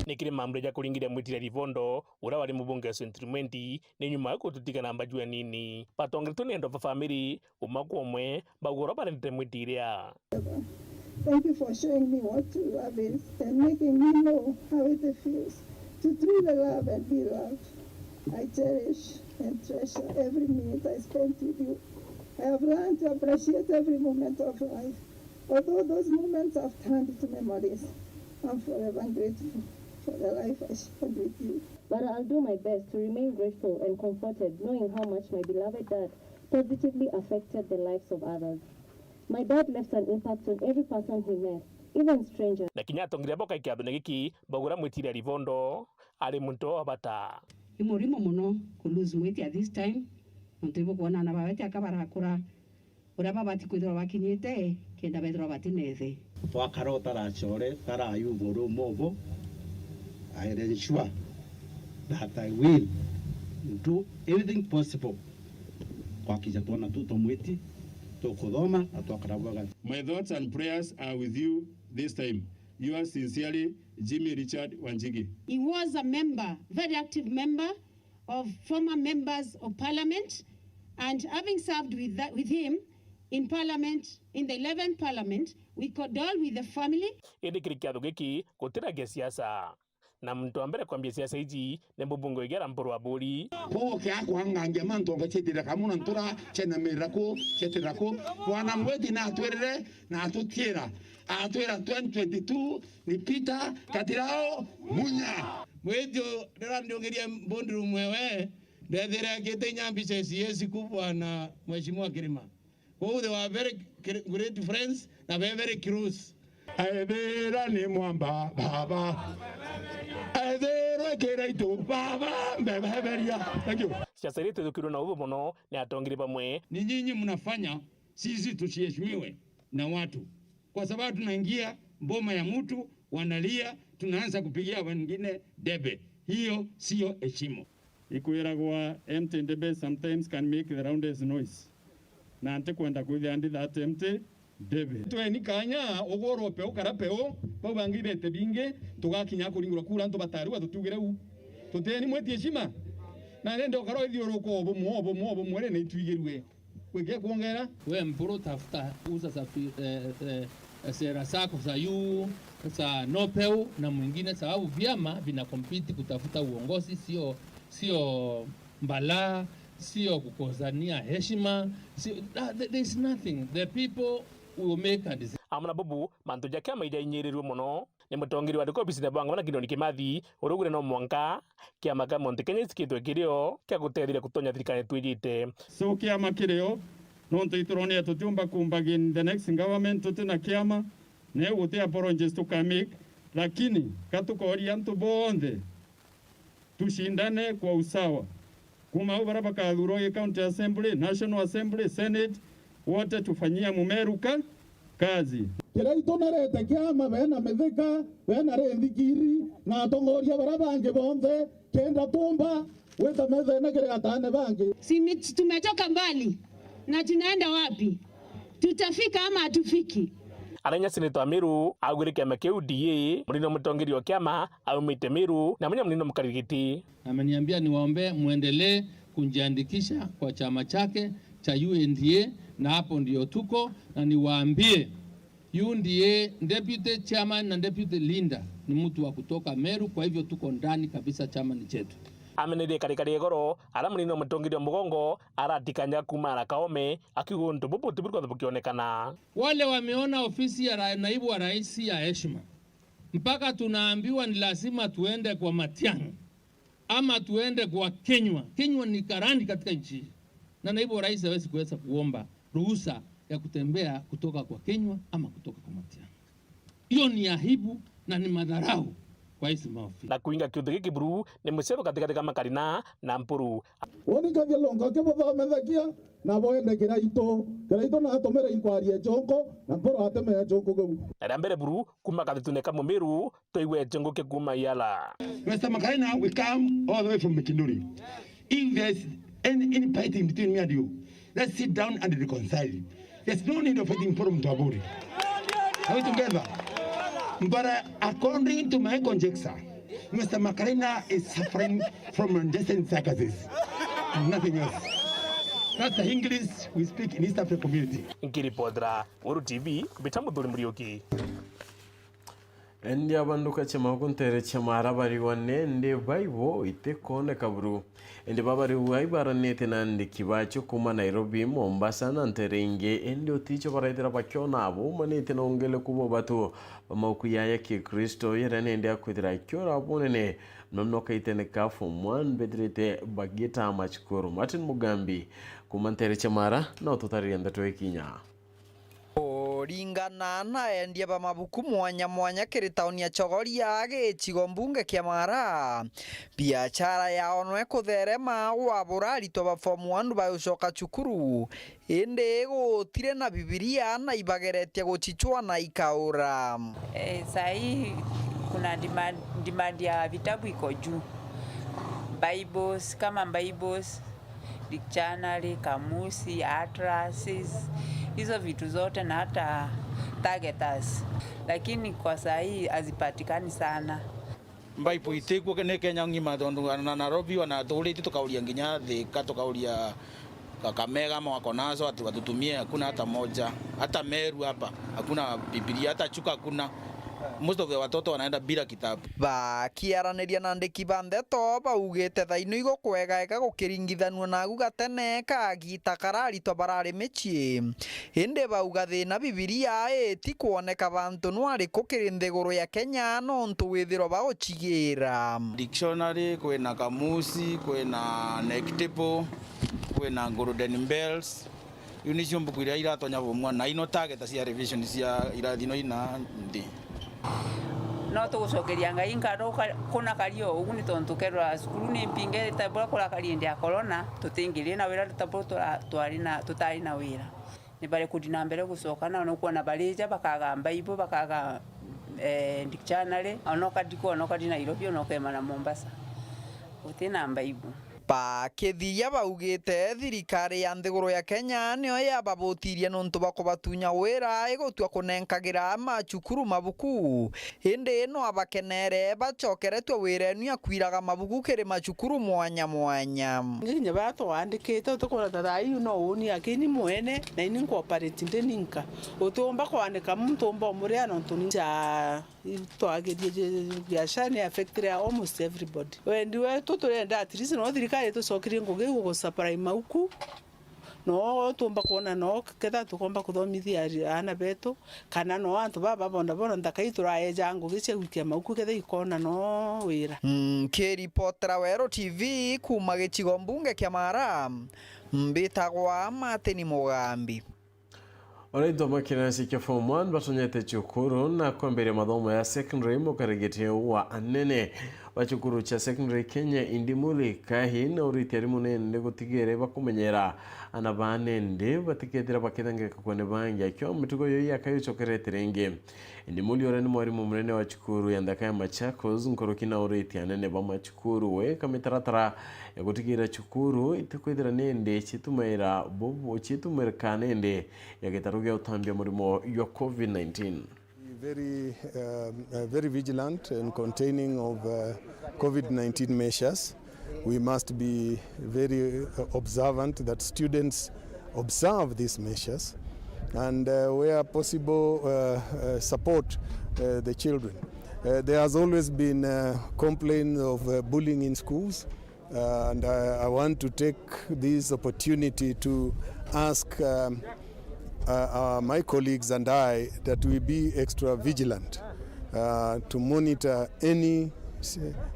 nikire mamre ja kuringira mwitira rivondo ura wari mubunge wa sentrimenti ni nyuma ko tutika namba jua nini patongre to nendo family umakomwe bagoro barente mwitiria. Thank you for showing me what true love is and making me know how it feels to truly love and be loved. I cherish and treasure every minute I spent with you. I have learned to appreciate every moment of life. Although those moments have turned to memories, I'm forever grateful for the life I shared with you. But I'll do my best to remain grateful and comforted, knowing how much my beloved dad positively affected the lives of others. My dad left an impact on every person he met, even strangers. Na kinyatongire boka ikiathune giki bagura mwitira rivondo ari muntu abata. Imurimo muno kulose mwiti at this time. Ntibo kuona na bawete akabarakura. Ura babati kwithwa bakinyite kenda bethwa batinethe. twakarota rachore tarayu goro mobo. I ensure that I will do everything possible kwa kijatona tutomwiti tokodoma atwakarabaga. My thoughts and prayers are with you this time. Yours sincerely, Jimmy Richard Wanjigi. He was a member, very active member of former members of parliament, and having served with him in parliament, in the 11th parliament, we condole with the family. Indi kirikiatho giki gutira siasa na mtu ambere kwambia siasa hizi ne mbungo igera mporo wa buri ko kya kwanganga manto ngachetira kamuna ntura chena mirako chetirako bwana mwedi na atwerere na atutiera atwera 2022 ni Peter Katirao Munya mwejo rera ndiongeria mbondiru mwewe ndethera kitenya mbice CS kubwa na mheshimiwa Kirima. Oh, they were very great friends na very close. Aevera ni mwamba baba. Aevera kereito baba mbeberia. Thank you. Siasa yetu tukiro na ubo mono ni atongiri pamwe. Ni nyinyi mnafanya sisi tusiheshimiwe na watu. Kwa sababu tunaingia mboma ya mtu wanalia, tunaanza kupigia wengine debe. Hiyo sio heshima. Ikuiragwa empty debe sometimes can make the roundest noise. Na ante kwenda kuithandi that empty debe. Tweni kanya ogoro peo karapeo babangire tebinge tugakinya kuringura kura nto bataru atutugire u. Tuteni mweti heshima. Na nende okaro ithiuruko obo mwere na itwigirwe. Weke kuongera we mpuro tafuta uza za sera zako za yu za nopeu na mwingine, sababu vyama vinakompiti kutafuta uongozi, sio mbala, sio kukozania heshima, there is nothing. The people will make a decision. Amuna bubu mantu jake amaida inyerirwe muno ni mutongiri wa diko bisine banga bana kinoni kimathi urugure no mwanka kia maka monte Kenya sikitwe kirio kia gutethire kutonya thirikari twijite so kia makirio no ntiturone tutumba kumbagi in the next government tutina kiama ne gutia apologies tukamik, lakini katukoria ntu bonde tushindane kwa usawa kuma ubaraba kadhuro county assembly, national assembly, senate wote tufanyia mumeruka kazi. Kira itonarete kiama bena metheka bena rendikiri na tongoria barabange bonde kenda tumba weta meza na kile gatane bange. Si tumetoka mbali na tunaenda wapi? Tutafika ama hatufiki? Aranya Senator Meru agwire kiama kiu DA murino mutongeri wa kiama aumite Meru na mwenye murino mkarigiti. Ameniambia niwaombe muendelee kujiandikisha kwa chama chake cha UNDA, na hapo ndio tuko, na niwaambie UNDA deputy chairman na deputy leader ni mtu wa kutoka Meru, kwa hivyo tuko ndani kabisa, chama ni chetu. Amenede karikari egoro ara murino mutongeri wa mugongo aratikanya kumara kaome akigo ntububu tubiriko tukionekana. Wale wameona ofisi ya naibu wa rais ya heshima, mpaka tunaambiwa ni lazima tuende kwa Matiang'i ama tuende kwa Kenywa. Kenywa ni karani katika nchi, na naibu wa rais hawezi kuweza kuomba ruhusa ya kutembea kutoka kwa Kenywa ama kutoka kwa Matiang'i. Hiyo ni aibu na ni madharau kwa hizo maofisi. Na kuinga kiuthu giki buru ni musebo katika kama Karina na Mpuru. Woni kavya longa ke baba mezakia na boende kiraito na atomera inkwari jongo na Mpuru ateme ya jongo go. Na mbere buru kuma kathune kama Meru toiwe jongo ke kuma yala. Mr. Makarina, we come all the way from Mikinduri. If there's any fighting between me and you, let's sit down and reconcile. There's no need of fighting from Taburi. Are we together? But according to my conjecture, Mr. Makarina is suffering from undescent psychosis. Nothing else. That's the English we speak in East African community. Nkiri podra, Weru TV, bitamu duri murioki. Endi abanduka chama kuntere chama arabari wanne ndi baibo ite kone kabru. Endi babari waibara nete nandi kibacho kuma Nairobi Mombasa na nterenge endi oticho baraitera bakyona abo manete na ongele kubo batu bamakuyaya ki Kristo yerane endi akwitira kyora abonene nonoka itene kafu mwan bedrete bagita machkuru Martin Mugambi kuma ntere chamara na ototari anda toekinya. kuringana na endia ba mabuku mwanya mwanya kiri tauni ya Chogoria gicigo mbunge kia Mara. Biashara yao no ekutherema wabura arito ba form 1 ba ucoka cukuru indi gutire na Bibilia na ibageretie guchichwa na ikaura. Sahi kuna demand ya vitabu iko juu. Bibles kama Bibles, dictionary, kamusi, atlases, hizo vitu zote na hata targeters, lakini kwa sahi hazipatikani sana. Bible itekwo ne Kenya ngima tondu na Nairobi wana tuliti tukaulia nginya Thika tukaulia Kakamega mwako nazo atutumie, hakuna hata moja. Hata Meru hapa hakuna Biblia, hata Chuka hakuna. Most of the watoto wanaenda bila kitabu. Bakiaraniria na ndiki ba Nteto baugite thaino igo kwega eka gukiringithanwa na guga tene kagita karari to barari michie inde bauga thina Bibilia ti kuoneka bantu no ari kukirindeguru ya Kenya no ntu withiro ba uchigira dictionary kwena kamusi kwena Nteto kwena golden bells unisho mbuku ira iratonya bomwa na ino target cia revision cia irathino ina ndi no tugucokeria ngai ngaro kuna kario ugu ni tontu kerwa skulu ni mpinge tabura kula kali ndia corona tutingiri na wira tabura tutari na wira ni bale kudina mbere gucokana no kuona balija bakaga Bible bakaga dictionary onoka diko onoka dina Nairobi onoka mana Mombasa utina Bible. Bakithia baugite thirikari ya nthiguru ya Kenya nio yababutirie nontu bakubatunya wira igutua kunenkagira macukuru mabuku indi no abakenere bacokeretwe wirenu akwiraga mabuku kiri macukuru mwanya mwanya nginya batwandikite tukora tathai no uni akini mwene na ini cooperate ndininka utumba kwandika mtumba muria nontu ninja twagirie biashara ni affect almost everybody when we tuturenda at least no thirikari tucokirie ngugi go supply mauku no tumba kuona no ketha tukomba kuthomithia ana betu kana no antu baba bona ndakai turaeja ngugi cia gwikia mauku ketha ikona no wira. Kiripotera Weru TV kuma gicigo mbunge kia Mara mbitagwa Mateni Mugambi. Alright, makina kia form 1 batonyete chukuru na kwambere mathomo ya secondary mukarigete wa anene bachukuru cha secondary Kenya indimuli kahi na uritari munene gutigere bakumenyera ana banende batiketira bakithangeka kwene bangi kyo mitugo yo yakayochokerete renge indimuli orani mwarimu munene wa chukuru yandaka ya Machakos nkorokina uriti anene ba machukuru we kamitaratara ya gutigira chukuru itikwithira nende chitumaira bobo chitumira kanende yakitarugia utambia murimo yo COVID-19. Very vigilant in containing of COVID-19 measures. We must be very observant that students observe these measures and where possible support the children. There has always been complaints of bullying in schools and I want to take this opportunity to ask my colleagues and I that we be extra vigilant to monitor any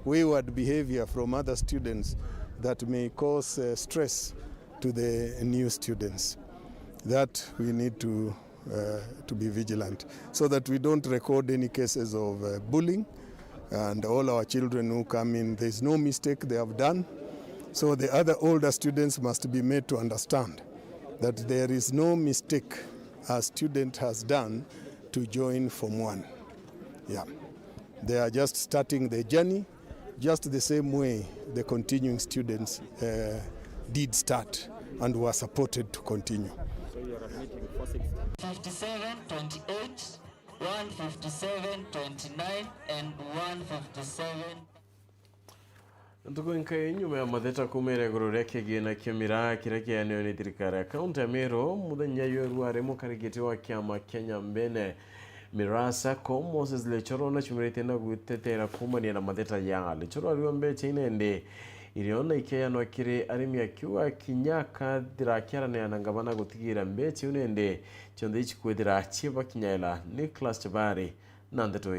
wayward behavior from other students that may cause stress to the new students. That we need to be vigilant so that we don't record any cases of bullying, and all our children who come in, there is no mistake they have done. So the other older students must be made to understand that there is no mistake a student has done to join Form 1. Yeah. They are just starting the journey just the same way the continuing students did start and were supported to continue. So you are admitting 460. 57, 28, 157, 29 and 157. Ntukuinka nyuma ya matheta kumere gurure kigina kimira kireke anyo ni thirikari account ya Meru muthenya yoru are mukarigiti wa kiama Kenya mbene Mirasa ko Moses Lechoro na chimirite na gutetera kumania na matheta ya Lechoro ariwa mbeche inende iriona ikeya no kiri arimi akiwa kinyaka thirakiara ne anangabana gutigira mbeche unende chonde ichikwethira chiba kinyaila Nicholas Chabari na Nteto.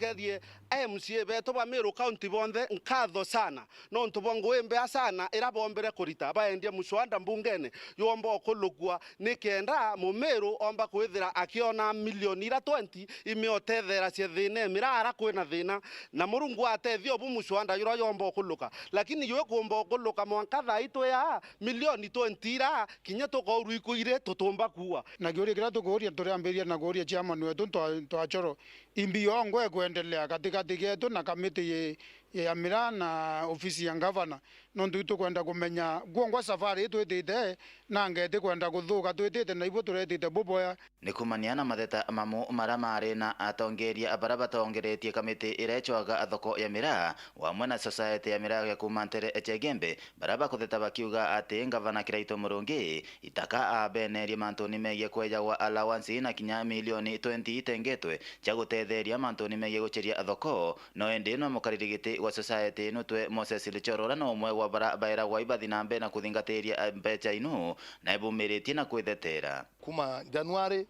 njokerie MCA beto ba Meru County bonde nkatho sana no ntubongo embe sana irabombere kurita baendie muswanda mbungene yombo kulugwa nikenda mu Meru omba kwithira akiona milioni ira 20 imiotethera cie thine mirara kwina thina na murungu atethio bu muswanda yuro yombo kuluka lakini ywe kumbo kuluka mwankatha itu ya milioni 20 ira kinya tukoru ikuire tutumba kuwa na giori kira tukoria turamberia na goria chama wetu twachoro imbiongo kuendelea katikati yetu na kamiti ya mira na ofisi ya gavana no ndu kwenda kumenya guongwa safari twitite na ngete kwenda kuthuka twitite na ibo turetite buboya ni kumaniana matheta mamu maramari na atongeria baraba tongeretie kamiti irechwaga thoko ya mira wa mwena society ya mira ya kumantere echegembe baraba kutheta bakiuga ati gavana Kiraito Murungi itaka abenerie mantoni megie kwejagwa allowance na kinya milioni 20 itengetwe cha gutetheria mantoni megie gucheria thoko no ende no mukaririgiti wa society nutwe Moses Lichorora no mwe wa bara wa ibathi na mbe na kuthingatiria mbecha inu na ibumiritie na kwithetera kuma January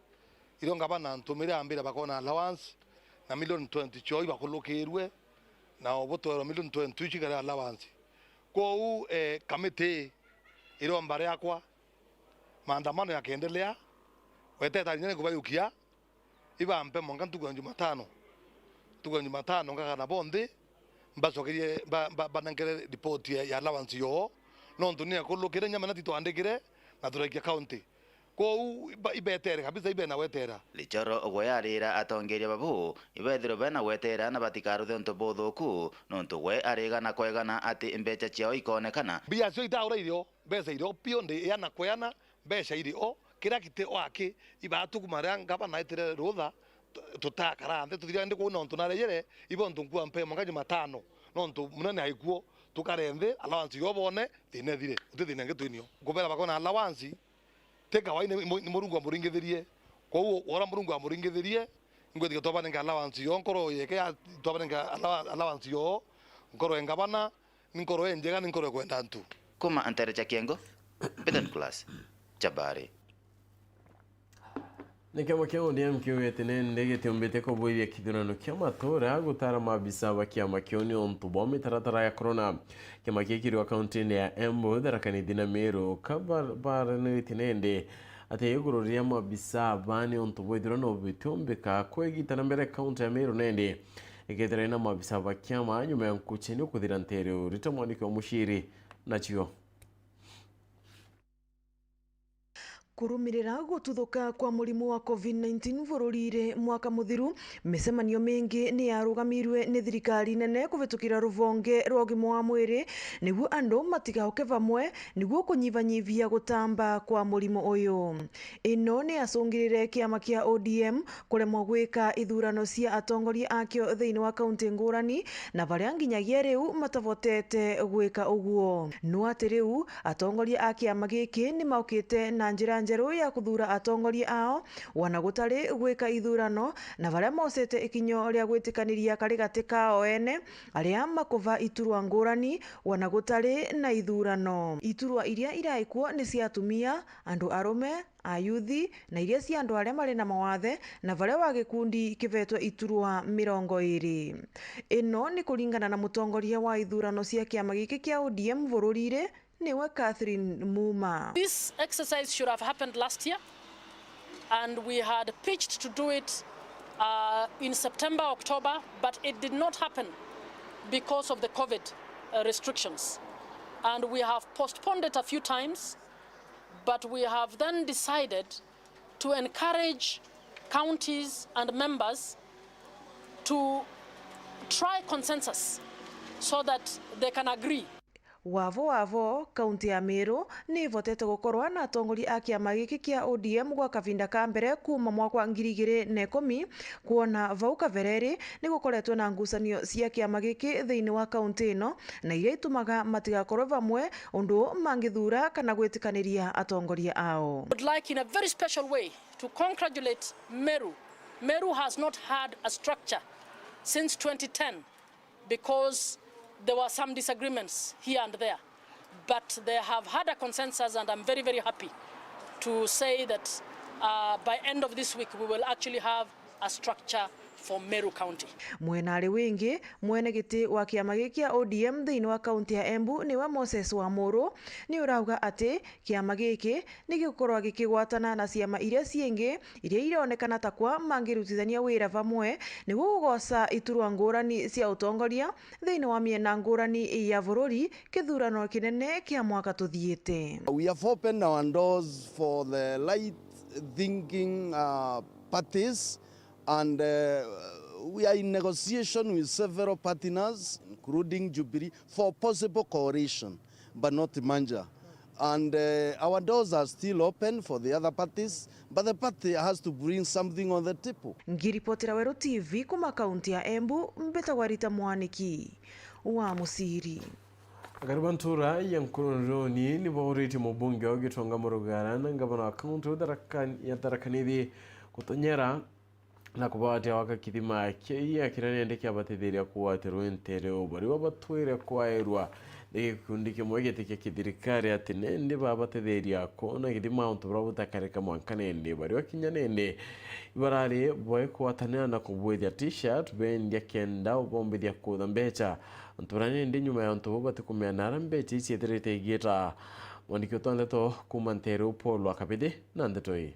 iro gavana ntumire ambira bakona allowance na milioni 20 choi bakulukirwe na obotoro milioni 20 chigara allowance kou kamiti iro mbare yakwa maandamano yakiendelea weteta nyene kubayukia iba mpe monga tuko Jumatano ngaka na bonde mbasokerie banangere report ya allowance yo no ntunia kulukire nyama na titwandikire na turakia county kou ibetere kabisa ibena wetera Lichoro ogweyarira atongeria babu ibethiro bena wetera na batikaro nto bothuku no ntwe arigana kwegana ati mbecha ciao ikonekana bia cio itaura irio mbeca irio pio ndi yana kweyana mbeca irio kira kite wake ibatuku maria gavana itire rutha tutakara ande tuthira ndi kuona ntunarejere ibo ntunkua mpe mwaka Jumatano no ntu munene haikuo tukarende allowance yo bone thine thire utithine ngetwinio ngobera bakona allowance teka waine murungu amuringitherie kwou ora murungu amuringitherie ngwethika twabanenga allowance yo nkoro yeke ya twabanenga allowance yo nkoro engabana nkoro enjega nkoro kwenda ntu kuma antere cha kiengo Beden class Jabari Nikemo kia ODM kiwete ndege tiombete ko boiria kithurano kia matora gutara mabisa bakiama kioni ontubo mitaratara ya corona kiama kikiriwa kaunti ya Embu dharakani dina Meru kabarani tinende ate yugururia mabisa bani ontubo ithurano bitiombeka kwegitana mbere kaunti ya Meru nende igeterena mabisa bakiama nyuma ya nkucheni kuthira nterio ritamwaniko mushiri nachio kurumirira gututhuka kwa murimu wa COVID-19 bururire mwaka muthiru micemanio mingi ni yarugamirwe ni thirikari nene kuvitukira ruvonge rwa ugima wa mwiri niguo andu matigaoke vamwe niguo kunyivanyivia gutamba kwa murimu uyu ino ni acungirire kiama kia ODM kuremwa gwika ithurano cia atongoria akio thiini wa kaunti ngurani na varia nginyagia riu matavotete gwika uguo no ati riu atongoria a kiama giki ni maukite na njira njeru ya kuthura atongoria ao wana gutari gwika ithurano na varia mocete ikinyo ria gwitikaniria kari gati kao ene aria makuva iturwa ngurani wana gutari na ithurano iturwa iria iraikuo ni cia atumia andu arume ayuthi na iria cia andu aria mari na mawathe na varia wa gikundi kivetwe iturwa 20 ino ni kuringana na mutongoria wa ithurano cia kiama giki kia ODM bururire niwe Catherine Muma. This exercise should have happened last year and we had pitched to do it in September, October, but it did not happen because of the COVID restrictions. And we have postponed it a few times, but we have then decided to encourage counties and members to try consensus so that they can agree. Wavo kaunti ya Meru ni votete gukorwa na atongoria a kiama giki kia ODM gwa kavinda ka mbere kuma mwaka wa 2010 kuona vau kavereri ni gukoretwo na ngucanio cia kiama giki thiini wa kaunti ino na iria itumaga matigakorwo vamwe undu mangithura kana gwitikaniria atongoria ao. I would like in a very special way to congratulate Meru. Meru has not had a structure since 2010 because there were some disagreements here and there, but they have had a consensus, and I'm very, very happy to say that by end of this week we will actually have a structure for Meru County. Mwenare wingi mwene giti wa kiama kia ODM thiini wa kaunti ya Embu niwe Moses Wamuru ni urauga ati kiama giki ni gikorwa gikigwatana na ciama iria ciingi iria ironekana ta kwa mangirutithania wira vamwe niguo gugoca iturwa ngurani cia utongoria thiini wa miena ngurani ya bururi kithurano kinene kia mwaka tuthiite. We have opened our doors for the light thinking parties, and we are in negotiation with several partners, including Jubilee, for possible coalition, but not Manja. And our doors are still open for the other parties, but the party has to bring something on the table. Ngiripotera Weru TV kuma kaunti ya Embu, mbetagwa Rita Mwaniki wa Musiri. Gariban tura ya Nkururoni ni bahuriti mubunge wa Gitonga Murugara na ngabana wa kaunti ya Tharaka-Nithi kutonyera na kubawatia wakakithima kia kirani kia batetheria kuwatirwo Nteto bari wabatwire kwairwa gikundi kimwe gitike kithirikari ati nende babatetheria kona githima untu burabuta mwankanende bari wakinya nende ibarari boy kwatanira na kubwithia t-shirt bendia kenda ubombithia kutha mbecha nturani ndi nyuma ya untu bati kumeana mbecha icithirite igita mwandiki Nteto kuma Nteto Paul Wakabidi na Nteto hii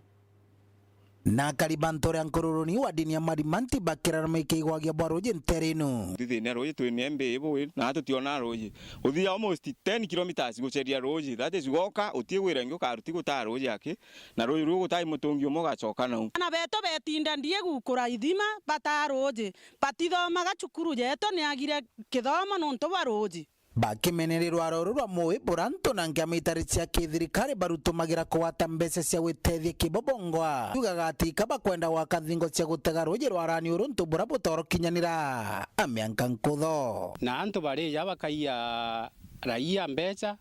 na karibantore Nkururoni wa dini ya marimanti bakira mekeigwagia baroje Ntereno thithi ne roje twine mbibo na tutiona roje uthia almost 10 kilometers guceria roje that is woka utie gwira ngio karuti guta roje yake na roje rugo tai mutungi umo gacoka nau na beto betinda ndie gukura ithima bata roje patithoma gacukuru jeto ni agire kithoma nonto baroje bakimenererwa rorwa moe boranto na ngiamaitari cia kithirikari barutumagira kuwata mbeca cia gwitethia kibobongwa tugaga ati kaba kwenda wakathingo cia gutega roje rwarani uruntu bura butorokinyanira amianka nkutho na antu bari ya bakaia raia mbeca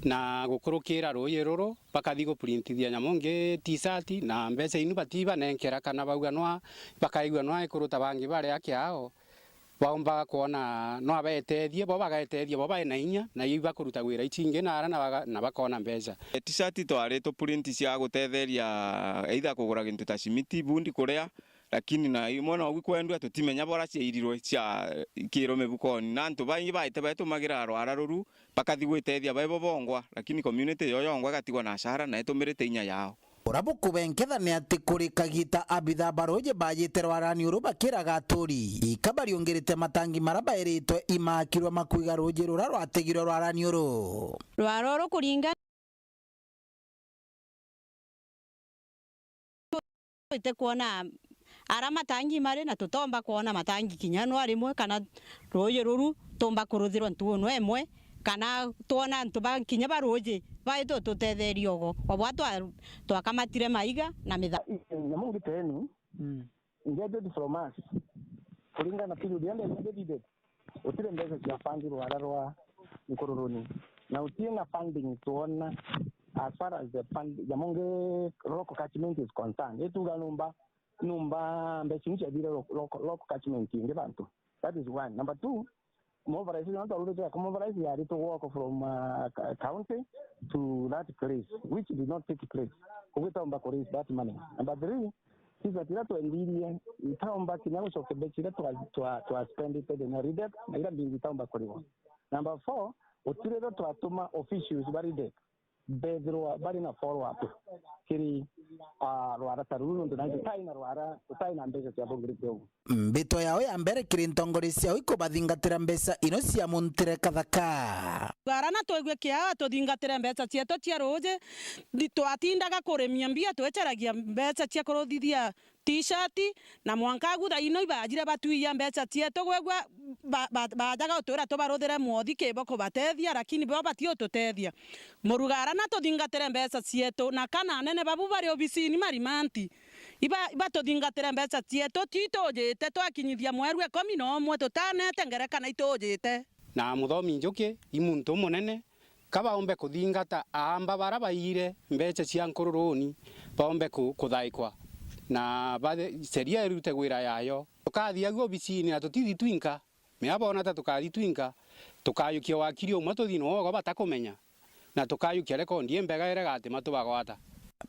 na gukurukira roje roro bakathigo printithia nyamonge t-shirt na mbeca inu batiba nenkera kana bauganwa bakaigwanwa ikuruta bangi bare yake ao baomba kuona no abetethie bo bagaetethie bo baina inya na iba kuruta wira ichinge na ara na bakona mbeca t-shirt twarito print cia gutetheria either kugura gintu ta simiti bundi kuria lakini na imona ugikwendwa tutimenya bora cia irirwe cia kiro mebukoni na antu bangi baite betumagira rwara ruru bakathi gwitethia bebo bongwa lakini community yoyongwa gatigwa na shara na etumirite inya yao Urabu kubenketha ni ati kurikagita abitha baroje bayite rwarani uru bakiraga aturi ikabari ongerete matangi maraba eritwe imakirwa makuiga roje rura rwategirwe rwarani uru rwaroro kuringa ite kuona ara matangi mare na tutomba kuona matangi kinyano arimwe kana roje ruru tomba kuruthirwa ntuno emwe kana tuona ntu bakinya baroje baito tutetherio obwatu twakamatire maiga na mitha nyamungi tenu ngeje from us kuringa na period yande ngeje utire mbeza cia fandi rwara rwa Nkururoni na utie na funding tuona as far as the fund nyamungi local catchment is concerned etuga numba mbezi nje dire local catchment nge bantu. That is one. Number two, mobilization not already mobilization ya to walk from county to that place which did not take place kugitomba ku raise that money. Number three, sisi atira to endirie itaomba kinyago cha kebechira to spend it na redebt na ila bingi itaomba kuliwa. Number four, utirero to atuma officials bari debt bedro bari na follow up kiri rwara taruru ndo na taina rwara taina mbeza cia bongirito mbito yao ya mbere kiri ntongori ciao ikubathingatira mbeca ino cia muntire kathaka garana twegwe kia tuthingatire mbeca cieto cia roje twatindaga kuremia mbia twecheragia mbeca cia kuruthithia t-shirt na mwanka gutha ino ibajire batuia mbeca cieto gwegwa bajaga utura tubaruthire mwothi kiboko batethia lakini bo batio tutethia murugara na tuthingatire mbeca cieto na kana nene babu bari obisini marimanti iba tuthingatire mbeca cieto titujite twakinyithia mweru 11 tutanete ngerekana itujite na muthomi njuki imuntu munene kabaombe kuthingata amba barabaire mbeca cia Nkururoni baombe kuthaikwa na seria irute gwira yayo tukathia go obisini na tutithi twinka meabona ta tukathi twinka tukayukia wakiri umwe tuthino go batakumenya na tukayukia rekondi embega ere gati matubagwata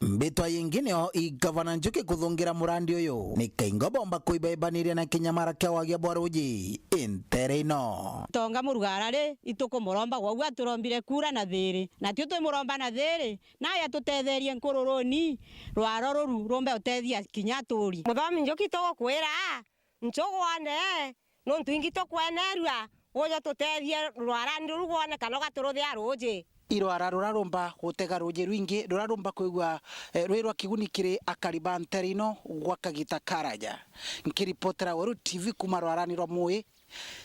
mbitwa yingineo igavana Njuki kuthungira murandi uyu ni kaingo bomba kuibebaniria na kinyamara kia wagia bwaruji interino tonga murugarare itukumuromba gwa gwa turombire kura na thiri na tio twimuromba na thiri na ya tutetherie nkururuni rwaro ruru rombe utethia kinya turi muthomi Njuki to kwira ncugwane no twingi to kwenerua oja tutethie rwarani rugone kana gaturuthia ruji irwara rurarumba gutega ruji rwingi rurarumba kuigwa rwirwa kigunikire akariba nterino gwa kagita karaja nkiripotera Weru TV kuma rwarani rwa Moi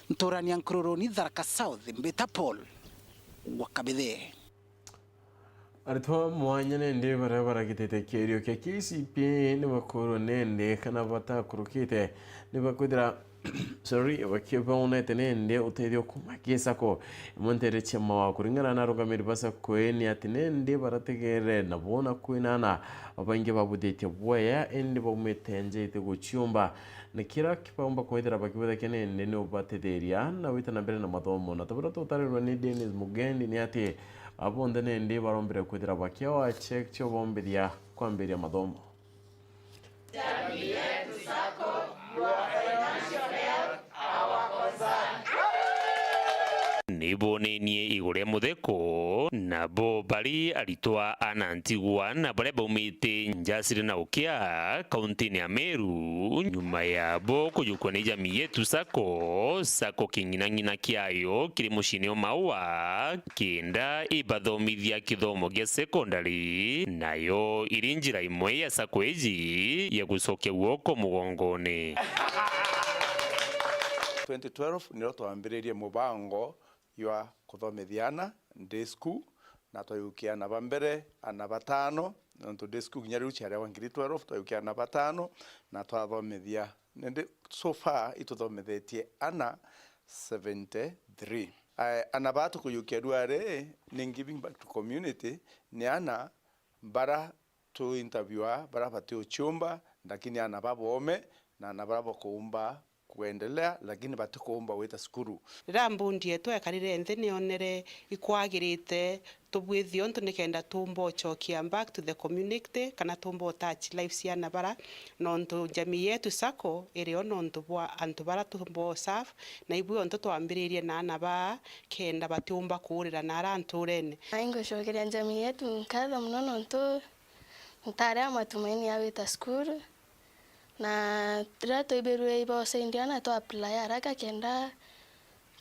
nturania nkururuni Tharaka South mbita Paul wakabithe aritwa mwanya nende barabara gitete kerio ke KCP ne bakoro nende kana bata kurukite ne bakudira sorry bakibone tenende utedio kumakisa ko montere chema wa kuringana na rugamiri basa koeni atinende barategere nabona kuinana abange babudete bwaya ende bamutenje ite gucyumba nikira kipamba kwedera bakibode kenende ne ubatederia na witana mbere na mathomo na tabura totariro ni Dennis Mugendi ni ati abonde nende barombere kwedera bakyawa check cyo bomberia kwamberia mathomo Jamii yetu sako nibonenie igure mutheko na bo bari aritwa anantigwa na bare baumite njasire na ukia kaunti ya Meru nyuma ya bo kujukwa ni jamii yetu sako king'ina kiayo kiri mucini o maua kenda ibathomithia kithomo gia secondary nayo iri njira imwe ya sako eji ya gucokia guoko mugongoni 2012 niro twambiririe mubango ywa kuthomithiana day school na twayukia na bambere ana batano nto day school nyaru chare wa ngiri 12 twayukia na batano na twathomithia nende so far ituthomithetie ana 73 ana batu kuyukia duare ni giving back to community ni ana bara to interviewer bara batio chumba lakini ana babome na ana babo kuumba kuendelea lakini batukuumba wita skuru rambundie twekarire nthi nionere ikwagirite tubwithio ntu nikenda tumbo chokia back to the community kana tumbo touch life cia nabara nontu jamii yetu sako irio nontu bwa antu bara tumbo serve na ibwe ntu twambiririe na naba kenda batumba kurira na aranturene aingo shogeria jamii yetu nkatho muno nontu ntare matumaini ya wita skuru na trato iberwe ibose indiana to apply haraka kenda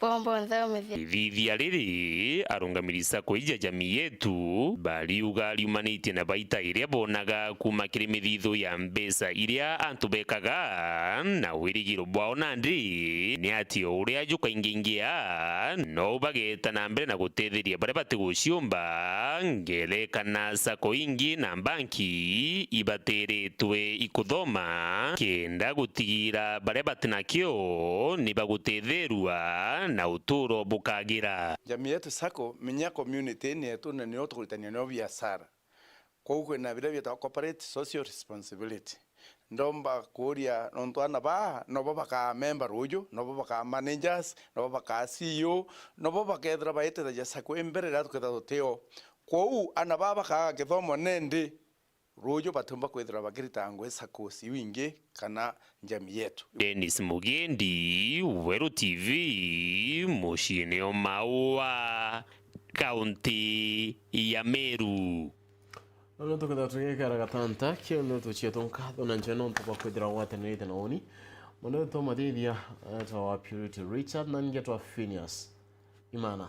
bombo nthomithia ithithia riri arungamiri sako ija jamii yetu bariuga riumanitie na baita iria bonaga kuma kiri mithithu ya mbeca iria antu bekaga na wirigiro bwao nandi ni ati uria jukaingingia no bageta na mbere na gutetheria bare batiguciumba ngerekana sako ingi na banki ibateretwe ikuthoma kenda gutigira bare batinakio ni bagutetherua na uturo bukagira jamii yetu sako menya community ni yetu na nio tukulitania no biashara kwa uko na vile vya corporate social responsibility ndomba kuria nontwana ba no baba ka member rujo no baba ka managers no baba ka CEO no baba ka edra baite da sako embere ratu ka teo kwa u ana baba ka kithomo nende rujo batumba kwethira bagirita ngwe sako siwinge kana jamii yetu. Dennis Mugendi, Weru TV, mucini o maua kaunti ya Meru. Nono tukada tugekara gatanta kio no tuchieto nkatho na njeno ntupa kwithira watanirite na oni mono to mathithia to Purity Richard na ngetwa Phineas Imana.